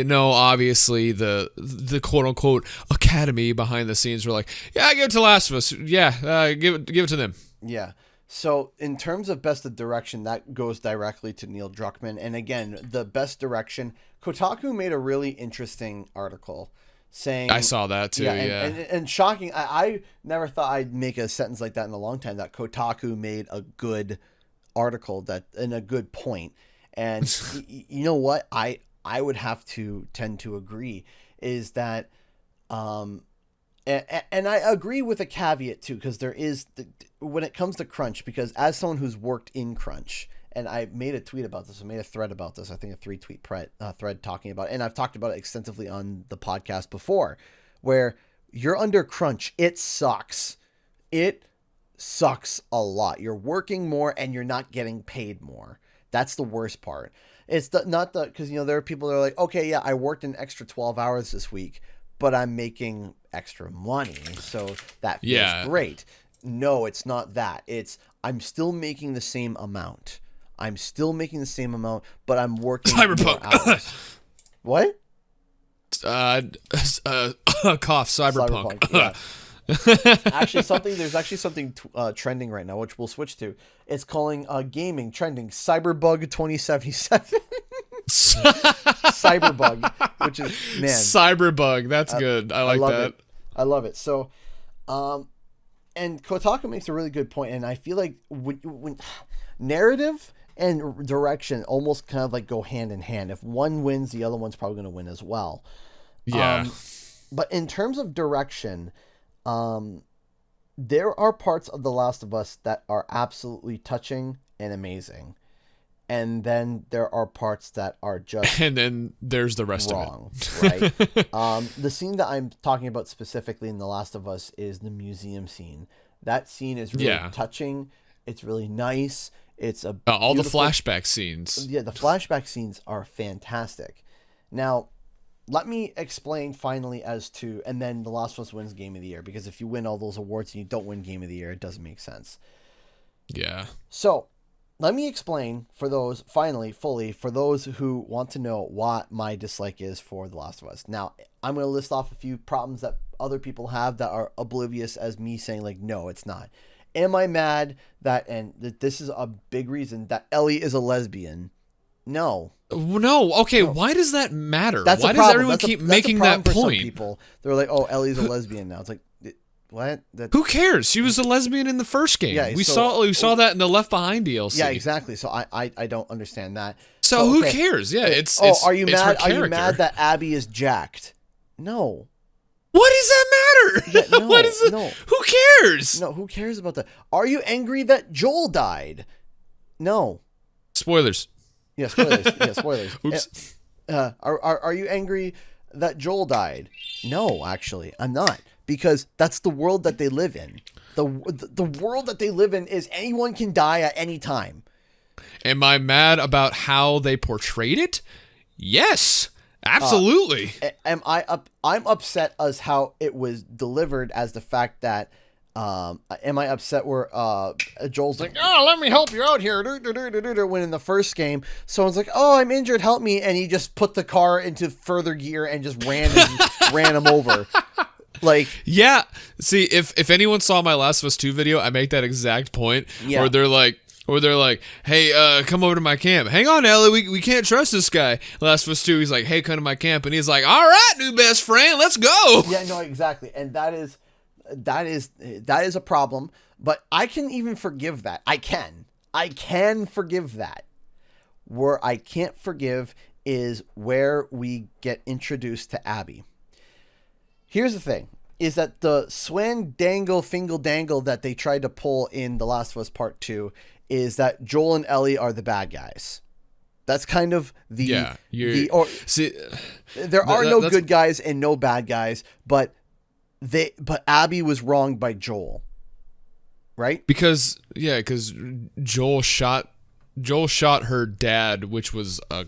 obviously the quote unquote Academy behind the scenes were like, "Yeah, give it to Last of Us. Yeah, give it to them." Yeah. So in terms of Best of Direction, that goes directly to Neil Druckmann. And again, the Best Direction, Kotaku made a really interesting article. saying I saw that too. And shocking. I never thought I'd make a sentence like that in a long time. That Kotaku made a good article and a good point. And you know what? I would have to tend to agree is that, and I agree with a caveat too, because there is when it comes to crunch, because as someone who's worked in crunch. And I made a tweet about this. I made a thread about this. I think a 3-tweet thread talking about it. And I've talked about it extensively on the podcast before, where you're under crunch. It sucks. It sucks a lot. You're working more and you're not getting paid more. That's the worst part. It's because, there are people that are like, okay, yeah, I worked an extra 12 hours this week, but I'm making extra money. So that feels great. No, it's not that. I'm still making the same amount. I'm still making the same amount, but I'm working Cyberpunk. more hours. What? Cough. Cyberpunk. Yeah. There's actually something trending right now, which we'll switch to. It's calling gaming trending Cyberbug 2077. Cyberbug, which is Cyberbug. That's good. I like that. I love it. So, and Kotaku makes a really good point, and I feel like when narrative and direction almost kind of like go hand in hand. If one wins, the other one's probably going to win as well. Yeah. But in terms of direction, there are parts of The Last of Us that are absolutely touching and amazing. And then there are parts that are just and then there's the rest wrong, of it. Right? The scene that I'm talking about specifically in The Last of Us is the museum scene. That scene is really touching. It's really nice. It's all the flashback scenes. Yeah, the flashback scenes are fantastic. Now, let me explain finally and then The Last of Us wins Game of the Year, because if you win all those awards and you don't win Game of the Year, it doesn't make sense. Yeah. So, let me explain for those who want to know what my dislike is for The Last of Us. Now, I'm going to list off a few problems that other people have that are oblivious as me saying, like, no, it's not. Am I mad that this is a big reason that Ellie is a lesbian? No. No. Okay. No. Why does that matter? Why does everyone keep making that point? Some people, they're like, "Oh, Ellie's a lesbian now." It's like, what? Who cares? She was a lesbian in the first game. Yeah, we saw that in the Left Behind DLC. Yeah, exactly. So I don't understand that. So who cares? Yeah, it's. Are you mad? Are you mad that Abby is jacked? No. What does that matter? Yeah, no, what is it? No. Who cares? No, who cares about that? Are you angry that Joel died? No. Spoilers. Yeah, spoilers. Yeah, spoilers. Oops. Are you angry that Joel died? No, actually, I'm not, because that's the world that they live in. The world that they live in is anyone can die at any time. Am I mad about how they portrayed it? Yes. Absolutely. I'm upset as how it was delivered, as the fact that am I upset where Joel's like, "Oh, let me help you out here," when in the first game someone's like, "Oh, I'm injured, help me," and he just put the car into further gear and just ran him over. Like, yeah. See, if anyone saw my Last of Us 2 video, I make that exact point where they're like, "Hey, come over to my camp." "Hang on, Ellie, we can't trust this guy." Last of Us 2, he's like, "Hey, come to my camp," and he's like, "All right, new best friend, let's go." Yeah, no, exactly, and that is a problem. But I can even forgive that. I can forgive that. Where I can't forgive is where we get introduced to Abby. Here's the thing. Is that the swan dangle fingle dangle that they tried to pull in The Last of Us Part 2 is that Joel and Ellie are the bad guys. That's kind of there are no good guys and no bad guys, but Abby was wronged by Joel. Right? Because Joel shot her dad, which was a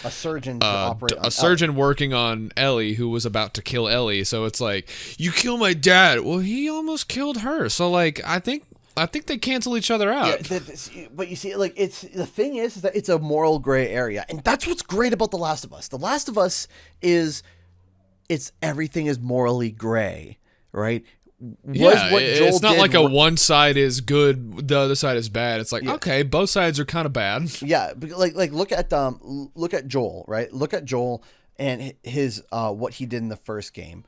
surgeon to operate on surgeon working on Ellie, who was about to kill Ellie. So it's like, you kill my dad. Well, he almost killed her. So like, I think they cancel each other out. Yeah, but you see, like, the thing is that it's a moral gray area, and that's what's great about The Last of Us. The Last of Us everything is morally gray, right? It's not like a one side is good, the other side is bad. It's like, okay, both sides are kind of bad. Yeah, like look at Joel, right? Look at Joel. and his what he did in the first game.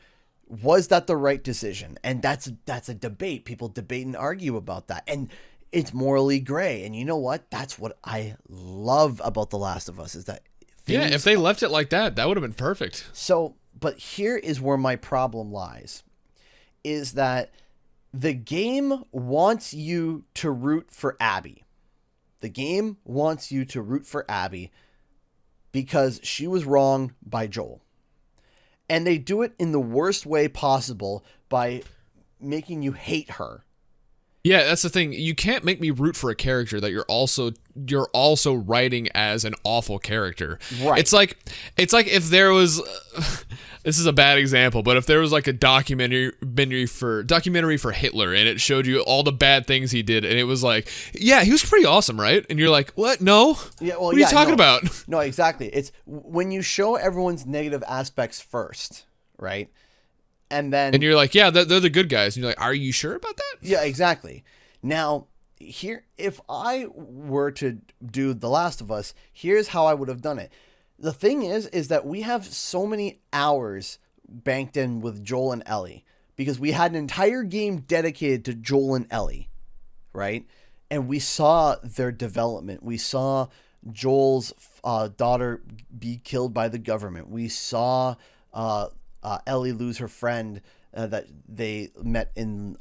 Was that the right decision? And that's a debate. People debate and argue about that. And it's morally gray. And you know what? That's what I love about The Last of Us is that if they left it like that, that would have been perfect. So, but here is where my problem lies, is that the game wants you to root for Abby. The game wants you to root for Abby because she was wronged by Joel. And they do it in the worst way possible by making you hate her. Yeah, that's the thing. You can't make me root for a character that you're also writing as an awful character. Right. It's like if there was this is a bad example, but if there was like a documentary for Hitler and it showed you all the bad things he did and it was like, yeah, he was pretty awesome, right? And you're like, what? No. Yeah, well, what are you talking about? No, exactly. It's when you show everyone's negative aspects first, right? And you're like, yeah, they're the good guys. And you're like, are you sure about that? Yeah, exactly. Now, here, if I were to do The Last of Us, here's how I would have done it. The thing is that we have so many hours banked in with Joel and Ellie because we had an entire game dedicated to Joel and Ellie, right? And we saw their development. We saw Joel's daughter be killed by the government. We saw Ellie lose her friend that they met in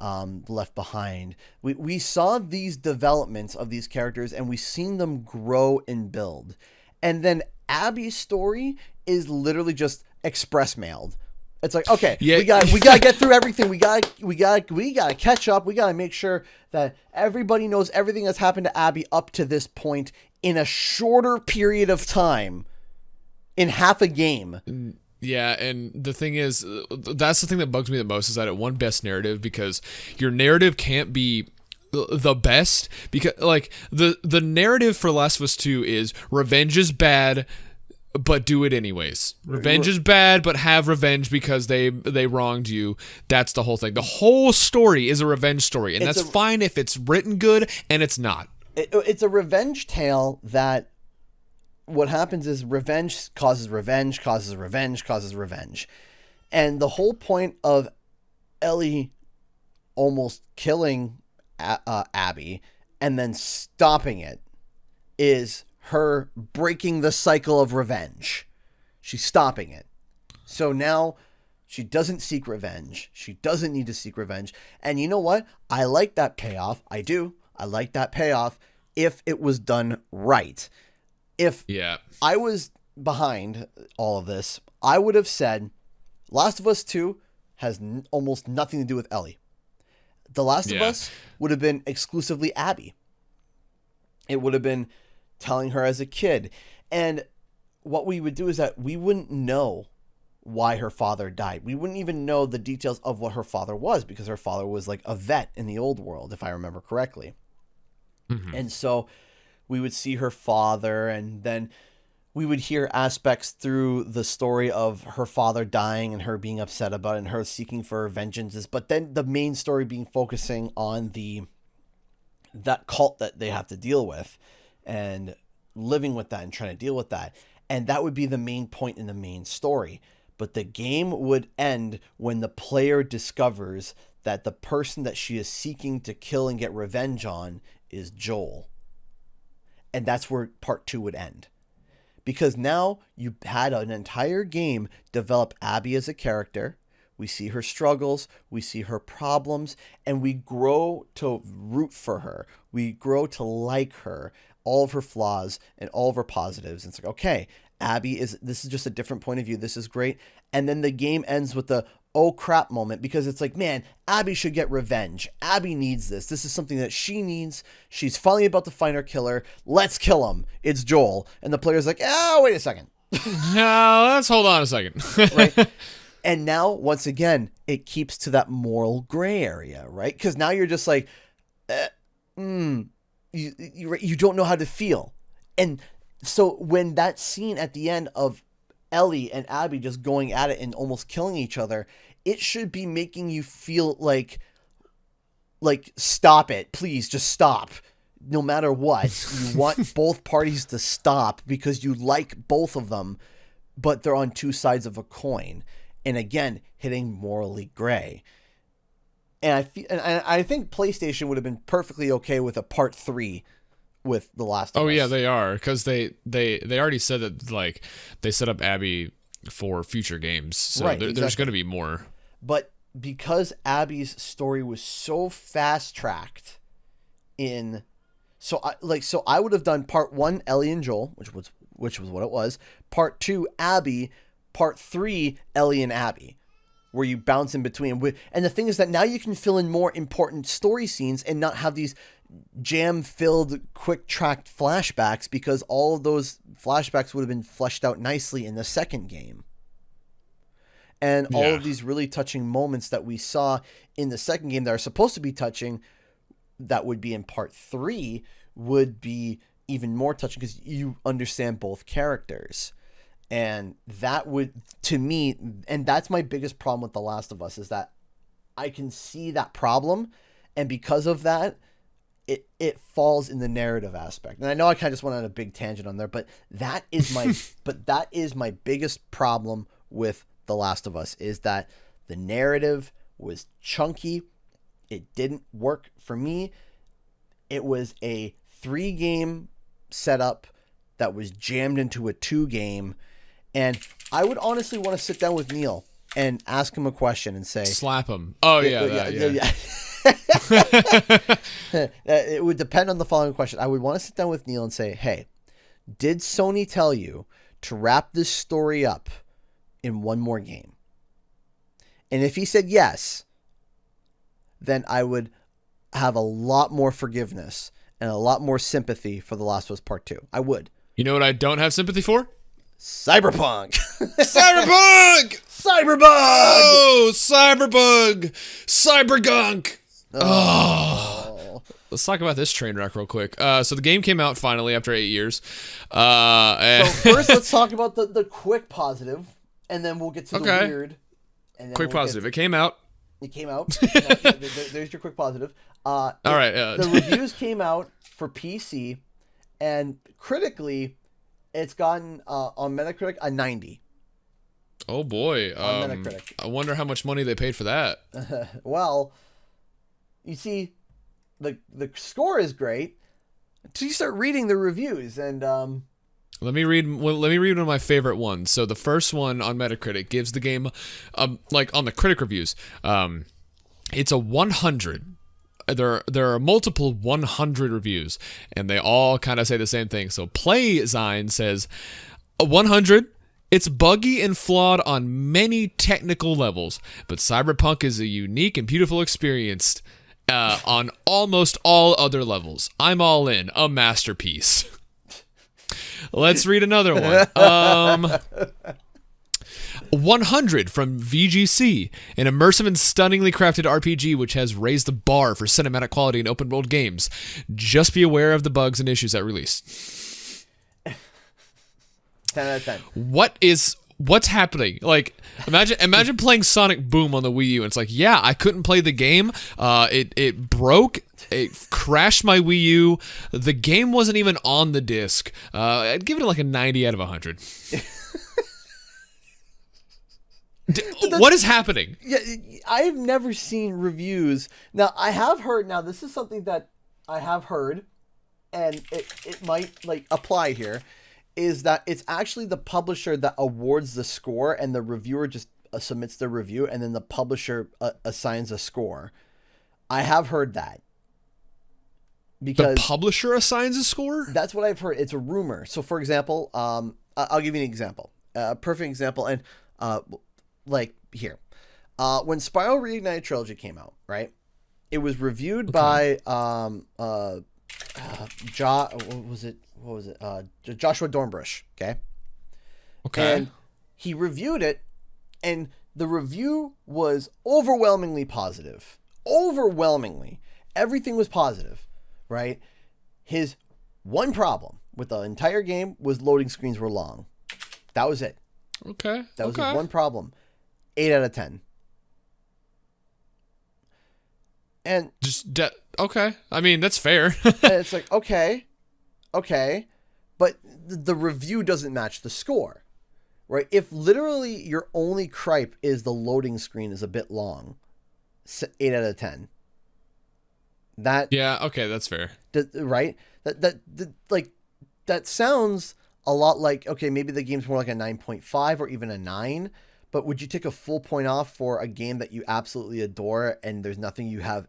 Left Behind. We saw these developments of these characters and we've seen them grow and build. And then Abby's story is literally just express mailed. It's like, okay, we got to get through everything. We got to catch up. We got to make sure that everybody knows everything that's happened to Abby up to this point in a shorter period of time, in half a game. Yeah, and the thing is, that's the thing that bugs me the most is that it won Best Narrative because your narrative can't be the best because like the narrative for Last of Us 2 is revenge is bad but do it anyways. Revenge is bad but have revenge because they wronged you. That's the whole thing. The whole story is a revenge story and that's fine if it's written good and it's not. It's a revenge tale that what happens is revenge causes revenge, causes revenge, causes revenge. And the whole point of Ellie almost killing Abby and then stopping it is her breaking the cycle of revenge. She's stopping it. So now she doesn't seek revenge. She doesn't need to seek revenge. And you know what? I like that payoff. I do. I like that payoff if it was done right. If I was behind all of this, I would have said Last of Us 2 has almost nothing to do with Ellie. The Last of Us would have been exclusively Abby. It would have been telling her as a kid. And what we would do is that we wouldn't know why her father died. We wouldn't even know the details of what her father was because her father was like a vet in the old world, if I remember correctly. Mm-hmm. And so we would see her father and then we would hear aspects through the story of her father dying and her being upset about it and her seeking for vengeances. But then the main story being focusing on that cult that they have to deal with and living with that and trying to deal with that. And that would be the main point in the main story. But the game would end when the player discovers that the person that she is seeking to kill and get revenge on is Joel. And that's where part 2 would end. Because now you had an entire game develop Abby as a character. We see her struggles, we see her problems, and we grow to root for her. We grow to like her, all of her flaws and all of her positives. And it's like, okay, this is just a different point of view. This is great. And then the game ends with the oh crap moment because it's like, man, Abby should get revenge. Abby needs this. This is something that she needs. She's finally about to find her killer. Let's kill him. It's Joel. And the player's like, oh, wait a second. No, let's hold on a second. Right? And now, once again, it keeps to that moral gray area, right? Because now you're just like, you don't know how to feel. And so when that scene at the end of Ellie and Abby just going at it and almost killing each other, it should be making you feel like stop it, please, just stop. No matter what, you want both parties to stop because you like both of them, but they're on two sides of a coin, and again, hitting morally gray. And I think PlayStation would have been perfectly okay with a part 3 with The Last of Us. Oh yeah, they are, because they already said that, like, they set up Abby for future games, so right, there's going to be more. But because Abby's story was so fast tracked so I would have done part 1 Ellie and Joel, which was what it was, part 2 Abby, part 3 Ellie and Abby, where you bounce in between. And the thing is that now you can fill in more important story scenes and not have these jam-filled, quick-tracked flashbacks, because all of those flashbacks would have been fleshed out nicely in the second game. And all of these really touching moments that we saw in the second game that are supposed to be touching, that would be in part 3, would be even more touching because you understand both characters. And that would, to me, and that's my biggest problem with The Last of Us, is that I can see that problem, and because of that, it falls in the narrative aspect. And I know I kind of just went on a big tangent on there, but that is my biggest problem with The Last of Us, is that the narrative was chunky. It didn't work for me. It was a 3-game setup that was jammed into a 2-game. And I would honestly want to sit down with Neil and ask him a question and say... Slap him. Oh, yeah. It would depend on the following question. I would want to sit down with Neil and say, hey, did Sony tell you to wrap this story up in one more game? And if he said yes, then I would have a lot more forgiveness and a lot more sympathy for The Last of Us Part 2. I would. You know what I don't have sympathy for? Cyberpunk! Cyberpunk! Cyberbug! Oh, Cyberbug! Cybergunk! Oh. Let's talk about this train wreck real quick. So the game came out finally after 8 years. So first, let's talk about the quick positive, and then we'll get to the weird. And then quick positive. It came out. It came out. There's your quick positive. All right. The reviews came out for PC, and critically, it's gotten on Metacritic a 90. Oh boy. On Metacritic. I wonder how much money they paid for that. Well, you see, the score is great until you start reading the reviews, and let me read one of my favorite ones. So the first one on Metacritic gives the game, like on the critic reviews, it's a 100. There are multiple 100 reviews, and they all kind of say the same thing. So Playzine says, a 100. It's buggy and flawed on many technical levels, but Cyberpunk is a unique and beautiful experience on almost all other levels. I'm all in. A masterpiece. Let's read another one. 100 from VGC, an immersive and stunningly crafted RPG which has raised the bar for cinematic quality in open world games. Just be aware of the bugs and issues at release. 10 out of 10. What's happening? Like, imagine playing Sonic Boom on the Wii U, and it's like, yeah, I couldn't play the game. It broke. It crashed my Wii U. The game wasn't even on the disc. I'd give it like a 90 out of 100. What is happening? Yeah, I've never seen reviews. Now, I have heard. Now, this is something that I have heard, and it might like apply here. Is that it's actually the publisher that awards the score, and the reviewer just submits the review, and then the publisher assigns a score. I have heard that. Because the publisher assigns a score? That's what I've heard. It's a rumor. So, for example, I'll give you an example. A perfect example, and like here. When Spyro Reignited Trilogy came out, right? It was reviewed by Joshua Dornbush, okay? And he reviewed it, and the review was overwhelmingly positive. Overwhelmingly. Everything was positive, right? His one problem with the entire game was loading screens were long. That was it. Okay. That was his one problem. 8 out of 10. And okay. I mean, that's fair. And it's like, okay, but the review doesn't match the score, right? If literally your only gripe is the loading screen is a bit long, 8 out of 10. Yeah, okay, that's fair. Right? That sounds a lot like, okay, maybe the game's more like a 9.5 or even a 9, but would you take a full point off for a game that you absolutely adore and there's nothing you have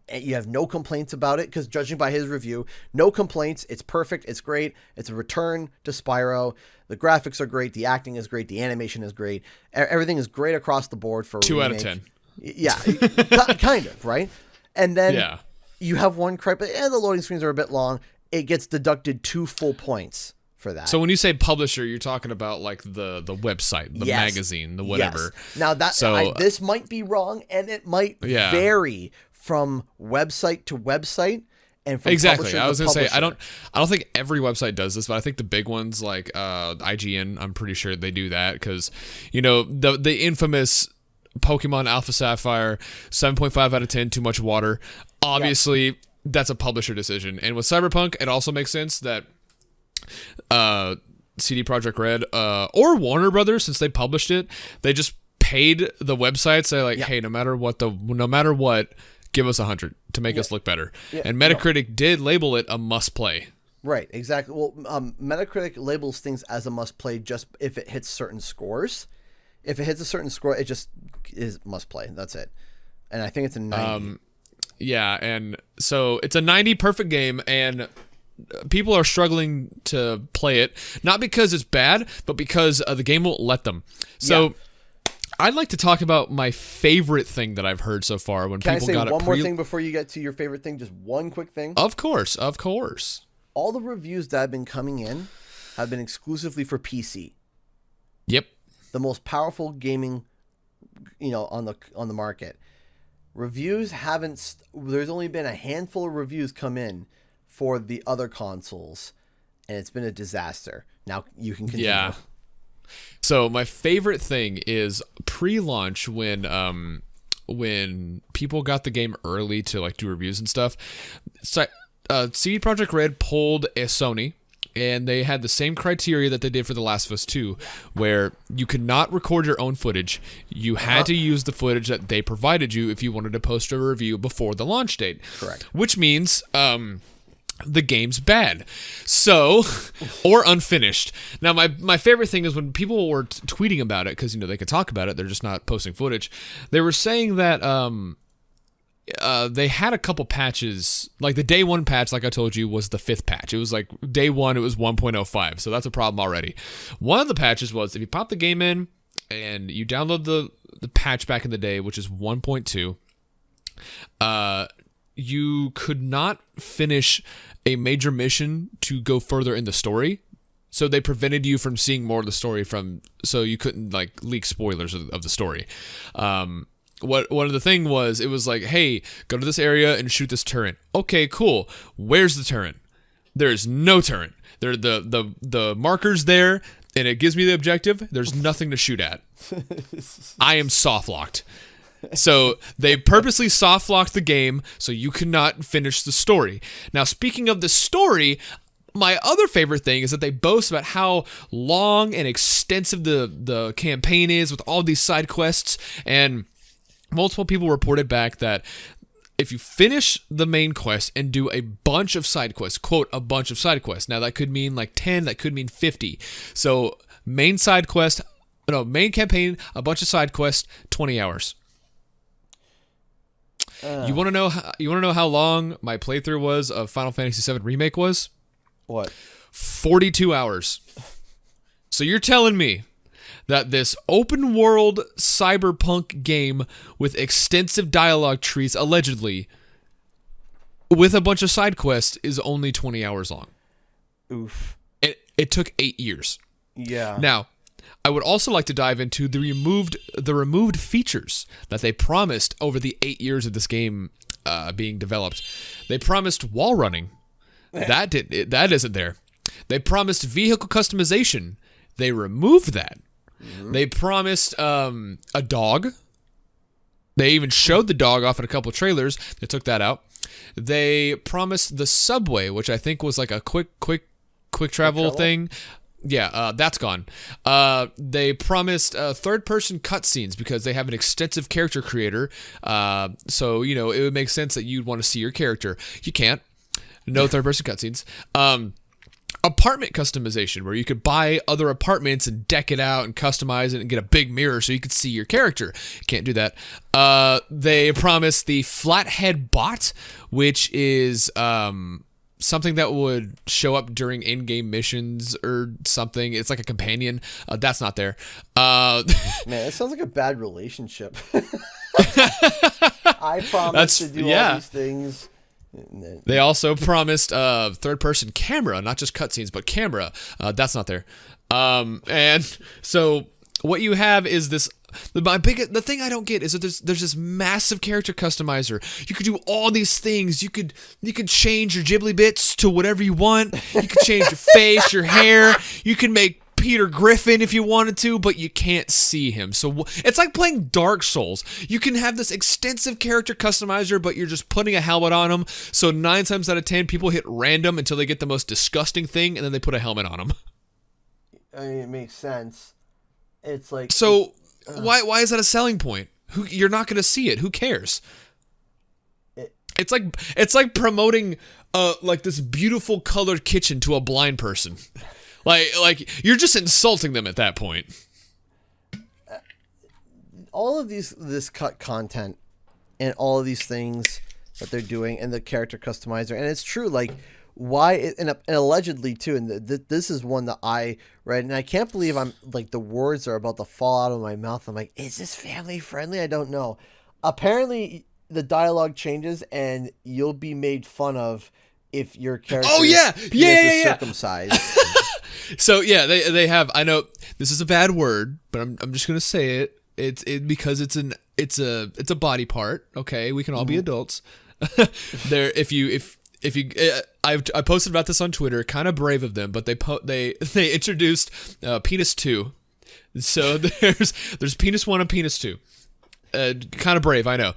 no complaints about it? Because judging by his review, no complaints. It's perfect. It's great. It's a return to Spyro. The graphics are great. The acting is great. The animation is great. Everything is great across the board for a 2 out of remake. 10. Yeah, kind of, right? And then you have one gripe, and the loading screens are a bit long. It gets deducted 2 full points for that. So when you say publisher, you're talking about like the website, the magazine, the whatever. Yes. Now this might be wrong, and it might vary from website to website and from exactly. I was gonna say I don't think every website does this, but I think the big ones like IGN, I'm pretty sure they do that because the infamous Pokemon Alpha Sapphire 7.5 out of 10, too much water. Obviously, that's a publisher decision, and with Cyberpunk, it also makes sense that CD Projekt Red or Warner Brothers, since they published it, they just paid the websites. They're like, hey, no matter what, give us 100 to make us look better. And Metacritic did label it a must play. Right, exactly. Well, Metacritic labels things as a must play just if it hits certain scores. If it hits a certain score, it just is must play. That's it. And I think it's a 90. Yeah, and so it's a 90 perfect game, and people are struggling to play it, not because it's bad, but because the game won't let them. So I'd like to talk about my favorite thing that I've heard so far when people got it. Can I say one more thing before you get to your favorite thing? Just one quick thing. Of course. All the reviews that have been coming in have been exclusively for PC. Yep. The most powerful gaming, on the market. Reviews haven't. There's only been a handful of reviews come in for the other consoles, and it's been a disaster. Now you can continue. Yeah. So my favorite thing is pre-launch when people got the game early to like do reviews and stuff. CD Projekt Red pulled a Sony, and they had the same criteria that they did for The Last of Us 2, where you could not record your own footage. You had to use the footage that they provided you if you wanted to post a review before the launch date. Correct. Which means the game's bad. So, or unfinished. Now, my favorite thing is when people were tweeting about it, because, they could talk about it, they're just not posting footage. They were saying that they had a couple patches, like the day 1 patch, like I told you, was the 5th patch. It was like day 1, it was 1.05, so that's a problem already. One of the patches was if you pop the game in and you download the patch back in the day, which is 1.2, you could not finish a major mission to go further in the story. So they prevented you from seeing more of the story so you couldn't like leak spoilers of the story. What one of the thing was, it was like, hey, go to this area and shoot this turret. Okay, cool. Where's the turret? There's no turret. The marker's there, and it gives me the objective. There's nothing to shoot at. I am soft locked. So they purposely soft locked the game so you could not finish the story. Now, speaking of the story, my other favorite thing is that they boast about how long and extensive the campaign is with all these side quests, and multiple people reported back that if you finish the main quest and do a bunch of side quests, quote, a bunch of side quests. Now that could mean like 10, that could mean 50. So main campaign, a bunch of side quests, 20 hours. You want to know how long my playthrough was of Final Fantasy VII Remake was? What? 42 hours. So you're telling me that this open world cyberpunk game with extensive dialogue trees, allegedly, with a bunch of side quests, is only 20 hours long. Oof. It took 8 years. Yeah. Now, I would also like to dive into the removed features that they promised over the 8 years of this game being developed. They promised wall running. That isn't there. They promised vehicle customization. They removed that. Mm-hmm. They promised a dog. They even showed the dog off in a couple of trailers. They took that out. They promised the subway, which I think was like a quick travel thing. Yeah, that's gone. They promised third-person cutscenes because they have an extensive character creator. So, you know, it would make sense that you'd want to see your character. You can't. No third-person cutscenes. Apartment customization, where you could buy other apartments and deck it out and customize it and get a big mirror so you could see your character. Can't do that. They promised the Flathead Bot, which is something that would show up during in-game missions or something. It's like a companion. That's not there. Man, it sounds like a bad relationship. I promise to do all these things. They also promised third-person camera, not just cutscenes, but camera. That's not there. And so what you have is this. The thing I don't get is that there's this massive character customizer. You could do all these things. You could change your Ghibli bits to whatever you want. You could change your face, your hair. You can make Peter Griffin if you wanted to, but you can't see him. So it's like playing Dark Souls. You can have this extensive character customizer, but you're just putting a helmet on him. So 9 times out of 10, people hit random until they get the most disgusting thing, and then they put a helmet on him. I mean, it makes sense. It's like so. Why is that a selling point? You're not going to see it. Who cares? It's like promoting like this beautiful colored kitchen to a blind person. Like you're just insulting them at that point. All of this cut content and all of these things that they're doing and the character customizer, and it's true, like why and allegedly too, and this is one that I read, and I can't believe I'm like the words are about to fall out of my mouth. I'm like, is this family friendly? I don't know. Apparently the dialogue changes and you'll be made fun of if your character is circumcised. So yeah, they have. I know this is a bad word, but I'm just gonna say it. It's because it's a body part. Okay, we can all be adults. There, if you I posted about this on Twitter. Kind of brave of them, but they introduced penis 2. So there's penis 1 and penis 2. Kind of brave, I know.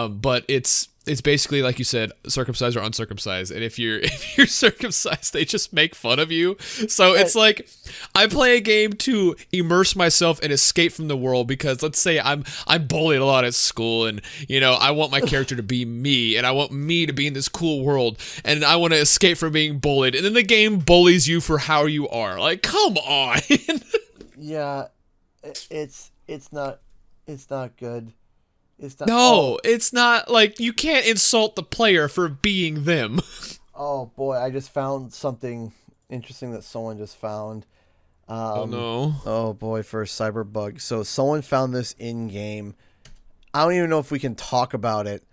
But it's basically like you said, circumcised or uncircumcised. And if you're circumcised, they just make fun of you. So it's like I play a game to immerse myself and escape from the world because let's say I'm bullied a lot at school, and you know I want my character to be me, and I want me to be in this cool world, and I want to escape from being bullied. And then the game bullies you for how you are. Like, come on. Yeah, it's not good. It's not. No, it's not. Like, you can't insult the player for being them. Oh boy, I just found something interesting that someone just found. Oh no. Oh boy, for Cyberbug. So someone found this in game. I don't even know if we can talk about it.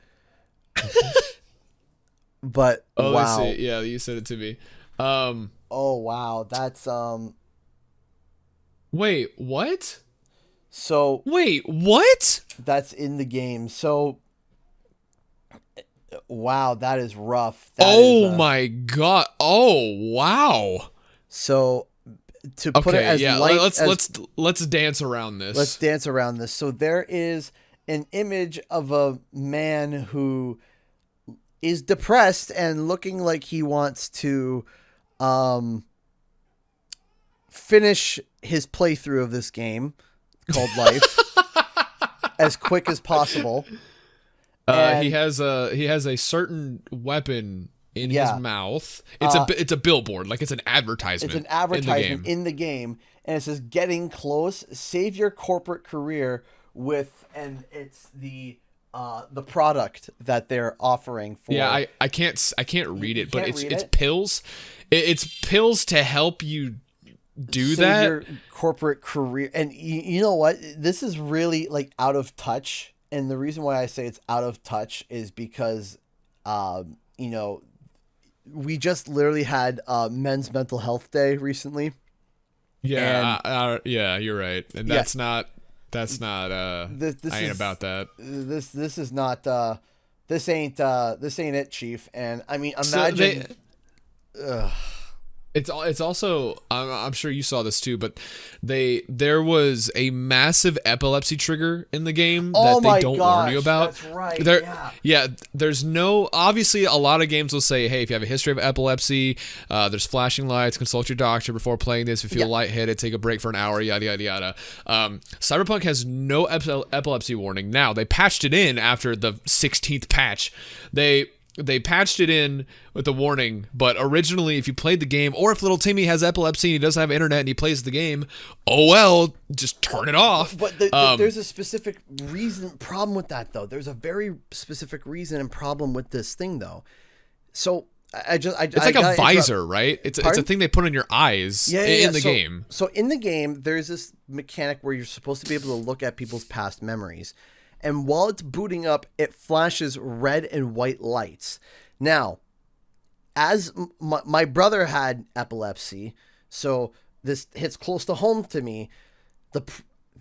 But wow. Let's see. Yeah, you said it to me. Oh wow, that's Wait, what? So wait, what? That's in the game. So wow, that is rough. My god. Oh wow. So to put it as light, let's dance around this. Let's dance around this. So there is an image of a man who is depressed and looking like he wants to finish his playthrough of this game called Life as quick as possible. He has a certain weapon in his mouth. It's a billboard, like it's an advertisement. It's an advertisement in the game, and it says "Getting close, save your corporate career with," and it's the product that they're offering for. Yeah, I can't read it, but it's pills. It's pills to help you do save that. Your corporate career, and you know what? This is really like out of touch, and the reason why I say it's out of touch is because, you know, we just literally had Men's Mental Health Day recently. Yeah, yeah, you're right, and that's not. This I ain't about that. This is not. This ain't it, Chief. And I mean, imagine. It's also I'm sure you saw this too, but there was a massive epilepsy trigger in the game that they don't warn you about. That's right. There's no, obviously a lot of games will say, hey, if you have a history of epilepsy, there's flashing lights, consult your doctor before playing this. If you feel lightheaded, take a break for an hour, yada yada yada. Cyberpunk has no epilepsy warning. Now they patched it in after the 16th patch. They patched it in with a warning, but originally, if you played the game, or if little Timmy has epilepsy and he doesn't have internet and he plays the game, oh well, just turn it off. But there's a specific problem with that, though. There's a very specific reason and problem with this thing, though. So it's like a visor, right? It's a thing they put on your eyes in the game. So in the game, there's this mechanic where you're supposed to be able to look at people's past memories. And while it's booting up, it flashes red and white lights. Now, as my brother had epilepsy, so this hits close to home to me.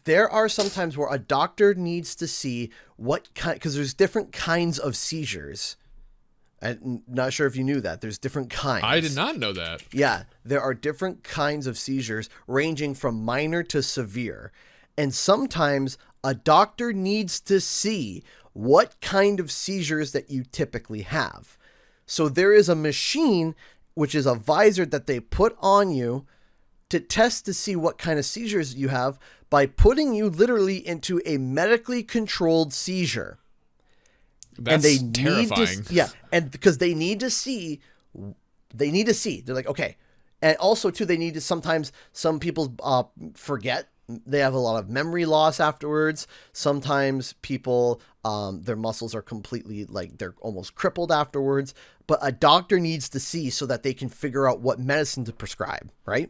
There are some times where a doctor needs to see what kind, because there's different kinds of seizures. I'm not sure if you knew that. There's different kinds. I did not know that. Yeah, there are different kinds of seizures ranging from minor to severe. And sometimes a doctor needs to see what kind of seizures that you typically have. So there is a machine, which is a visor that they put on you to test to see what kind of seizures you have by putting you literally into a medically controlled seizure. That's terrifying. And because they need to see. They're like, okay. And also, too, they need to sometimes, some people forget. They have a lot of memory loss afterwards. Sometimes people, their muscles are completely, like, they're almost crippled afterwards. But a doctor needs to see so that they can figure out what medicine to prescribe, right?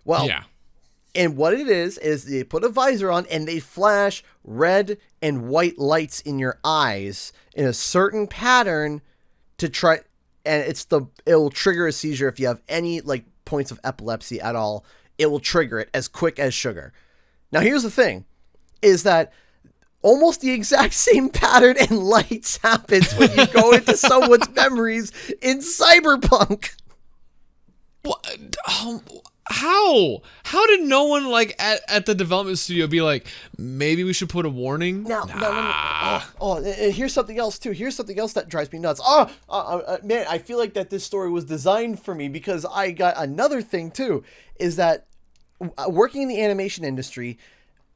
Well, yeah. And what it is they put a visor on and they flash red and white lights in your eyes in a certain pattern to try, and it will trigger a seizure if you have any, like, points of epilepsy at all. It will trigger it as quick as sugar. Now, here's the thing, is that almost the exact same pattern and lights happens when you go into someone's memories in Cyberpunk. What? How did no one, like, at the development studio be like, maybe we should put a warning? No. And here's something else too. Here's something else that drives me nuts. Man, I feel like that this story was designed for me, because I got another thing too, is that working in the animation industry,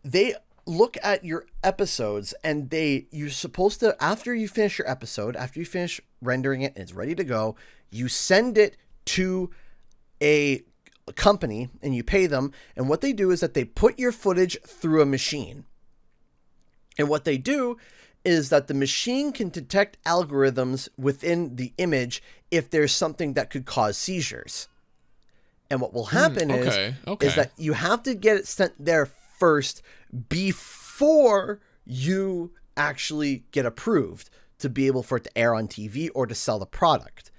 they look at your episodes and you're supposed to, after you finish your episode, after you finish rendering it and it's ready to go, you send it to a company and you pay them, and what they do is that they put your footage through a machine, and what they do is that the machine can detect algorithms within the image if there's something that could cause seizures. And what will happen is that you have to get it sent there first before you actually get approved to be able for it to air on TV or to sell the product,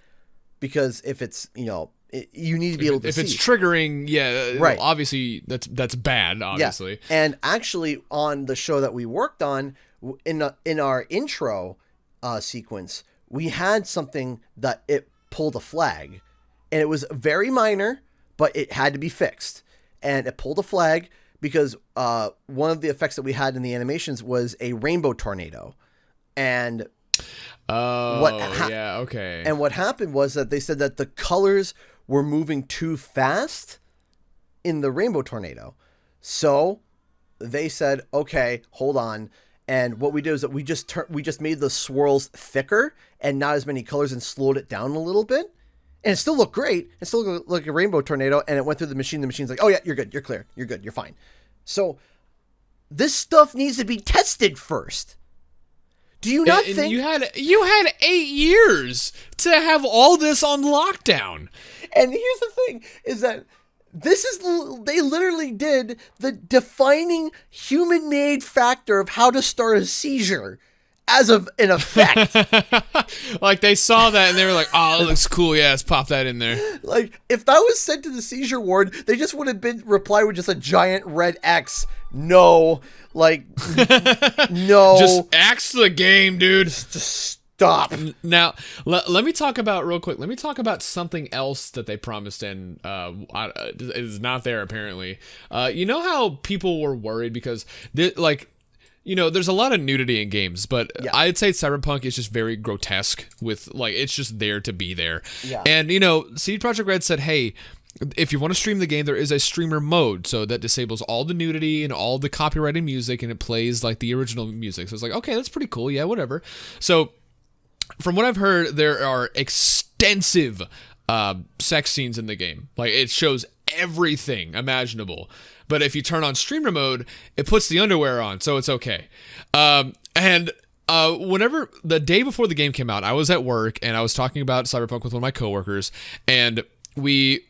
because if it's, you need to be able to see. If it's triggering, right. Obviously, that's bad, obviously. Yeah. And actually, on the show that we worked on, in our intro sequence, we had something that it pulled a flag. And it was very minor, but it had to be fixed. And it pulled a flag because one of the effects that we had in the animations was a rainbow tornado. And And what happened was that they said that the colors were moving too fast in the rainbow tornado. So they said, okay, hold on. And what we did is that we just made the swirls thicker and not as many colors and slowed it down a little bit. And it still looked great. It still looked like a rainbow tornado, and it went through the machine. The machine's like, oh yeah, you're good. You're clear. You're good. You're fine. So this stuff needs to be tested first. Do you not think you had 8 years to have all this on lockdown? And here's the thing, is that they literally did the defining human-made factor of how to start a seizure as of an effect. Like, they saw that and they were like, oh, that looks cool. Yeah, let's pop that in there. Like, if that was sent to the seizure ward, they just would have been replied with just a giant red X. No. Like, no. Just axe the game, dude. Just Stop. Now, let me talk about real quick. Let me talk about something else that they promised and is not there apparently. You know how people were worried because there's a lot of nudity in games, but Yeah. I'd say Cyberpunk is just very grotesque with it's just there to be there. Yeah. And CD Projekt Red said, hey, if you want to stream the game, there is a streamer mode, so that disables all the nudity and all the copyrighted music, and it plays like the original music. So it's like, okay, that's pretty cool. Yeah, whatever. So from what I've heard, there are extensive sex scenes in the game. Like, it shows everything imaginable. But if you turn on streamer mode, it puts the underwear on, so it's okay. Whenever the day before the game came out, I was at work and I was talking about Cyberpunk with one of my coworkers, and we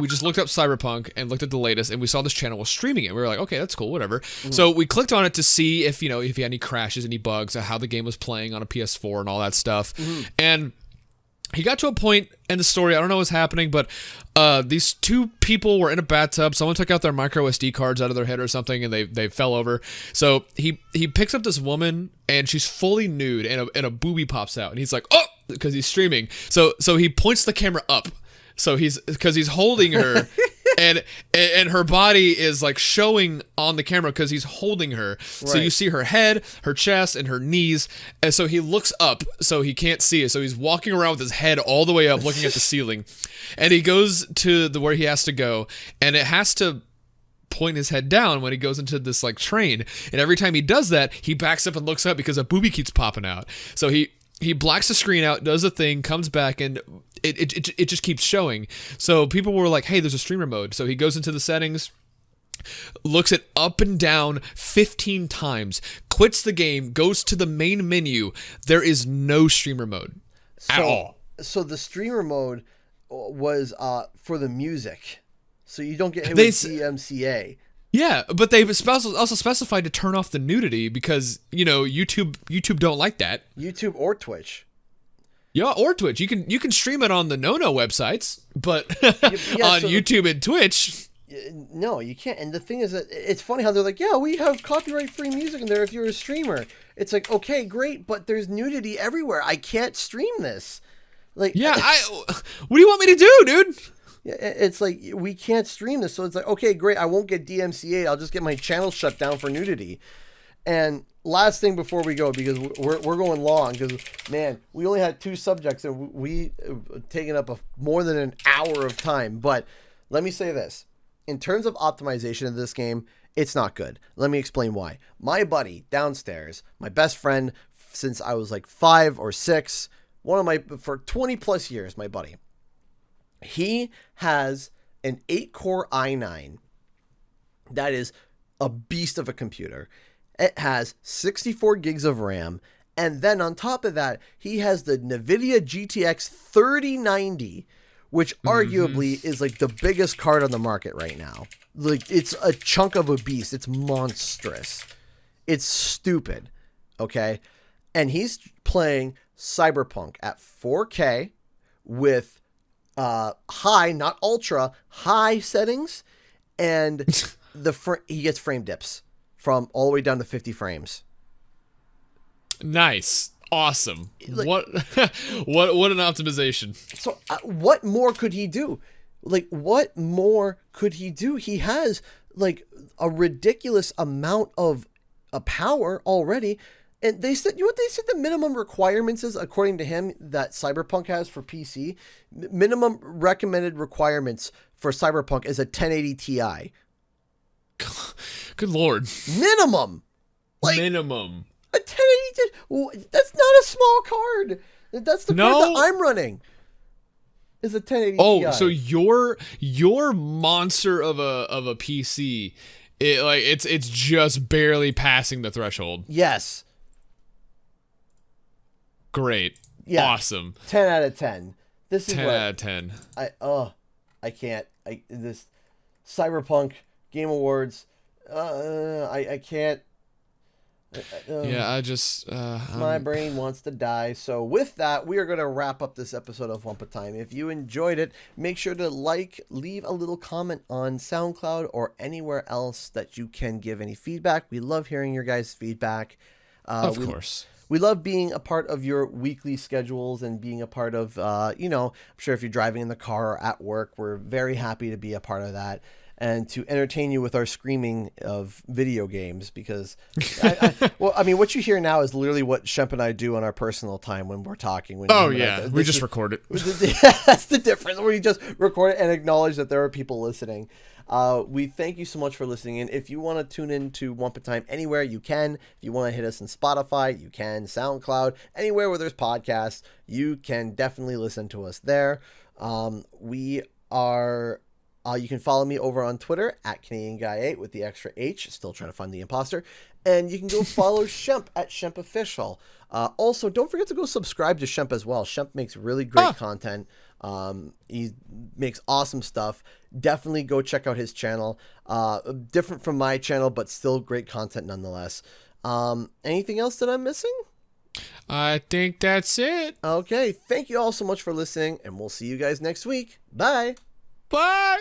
just looked up Cyberpunk and looked at the latest, and we saw this channel was streaming it. We were like, okay, that's cool, whatever. So we clicked on it to see if he had any crashes, any bugs, how the game was playing on a PS4 and all that stuff. And he got to a point in the story, I don't know what's happening, but these two people were in a bathtub. Someone took out their micro SD cards out of their head or something, and they fell over. So he picks up this woman, and she's fully nude, and a boobie pops out, and he's like, oh, because he's streaming. So he points the camera up. So he's holding her, and her body is like showing on the camera because he's holding her. Right. So you see her head, her chest, and her knees. And so he looks up, so he can't see it. So he's walking around with his head all the way up, looking at the ceiling. And he goes to where he has to go, and it has to point his head down when he goes into this like train. And every time he does that, he backs up and looks up because a boobie keeps popping out. So he blacks the screen out, does the thing, comes back, and it just keeps showing. So people were like, hey, there's a streamer mode. So he goes into the settings, looks it up and down 15 times, quits the game, goes to the main menu. There is no streamer mode at all. So the streamer mode was for the music. So you don't get hit with DMCA. Yeah, but they've also specified to turn off the nudity because, YouTube don't like that. YouTube or Twitch. Yeah, or Twitch. You can stream it on the no websites, but on YouTube and Twitch. No, you can't. And the thing is that it's funny how they're like, yeah, we have copyright-free music in there if you're a streamer. It's like, okay, great, but there's nudity everywhere. I can't stream this. Like, yeah, what do you want me to do, dude? It's like, we can't stream this. So it's like, okay, great. I won't get DMCA. I'll just get my channel shut down for nudity. And last thing before we go, because we're going long, because, man, we only had 2 subjects and we taken up more than an hour of time. But let me say this. In terms of optimization of this game, it's not good. Let me explain why. My buddy downstairs, my best friend since I was like 5 or 6, for 20 plus years, my buddy. He has an 8-core i9 that is a beast of a computer. It has 64 gigs of RAM. And then on top of that, he has the NVIDIA GTX 3090, which arguably is like the biggest card on the market right now. Like, it's a chunk of a beast. It's monstrous. It's stupid. Okay. And he's playing Cyberpunk at 4K with high, not ultra, high settings, and he gets frame dips from all the way down to 50 frames. Nice. Awesome. Like, what an optimization. So what more could he do? Like, what more could he do? He has like a ridiculous amount of power already. And they said, what they said the minimum requirements is, according to him, that Cyberpunk has for PC. Minimum recommended requirements for Cyberpunk is a 1080 Ti. Good Lord. Minimum. Minimum. A 1080 that's not a small card. That's the card that I'm running. Is a 1080 Ti. So your monster of a PC, it's just barely passing the threshold. Yes. Great. Yeah. Awesome. 10 out of 10. This is 10 out of 10. I can't. This Cyberpunk Game Awards. I can't. I just my brain wants to die. So with that, we are going to wrap up this episode of Wumpa Time. If you enjoyed it, make sure to leave a little comment on SoundCloud or anywhere else that you can give any feedback. We love hearing your guys' feedback. Of course. We love being a part of your weekly schedules and being a part of, I'm sure if you're driving in the car or at work, we're very happy to be a part of that and to entertain you with our screaming of video games because, what you hear now is literally what Shemp and I do on our personal time when we're talking. We just record it. That's the difference. We just record it and acknowledge that there are people listening. We thank you so much for listening in. If you want to tune in to Wumpa Time anywhere, you can. If you want to hit us on Spotify, you can. SoundCloud, anywhere where there's podcasts, you can definitely listen to us there. You can follow me over on Twitter at CanadianGuy8 with the extra H. Still trying to find the imposter. And you can go follow Shemp at ShempOfficial. Also, don't forget to go subscribe to Shemp as well. Shemp makes really great content. He makes awesome stuff. Definitely go check out his channel. Different from my channel, but still great content nonetheless. Anything else that I'm missing? I think that's it. Okay. Thank you all so much for listening, and we'll see you guys next week. Bye. Bye.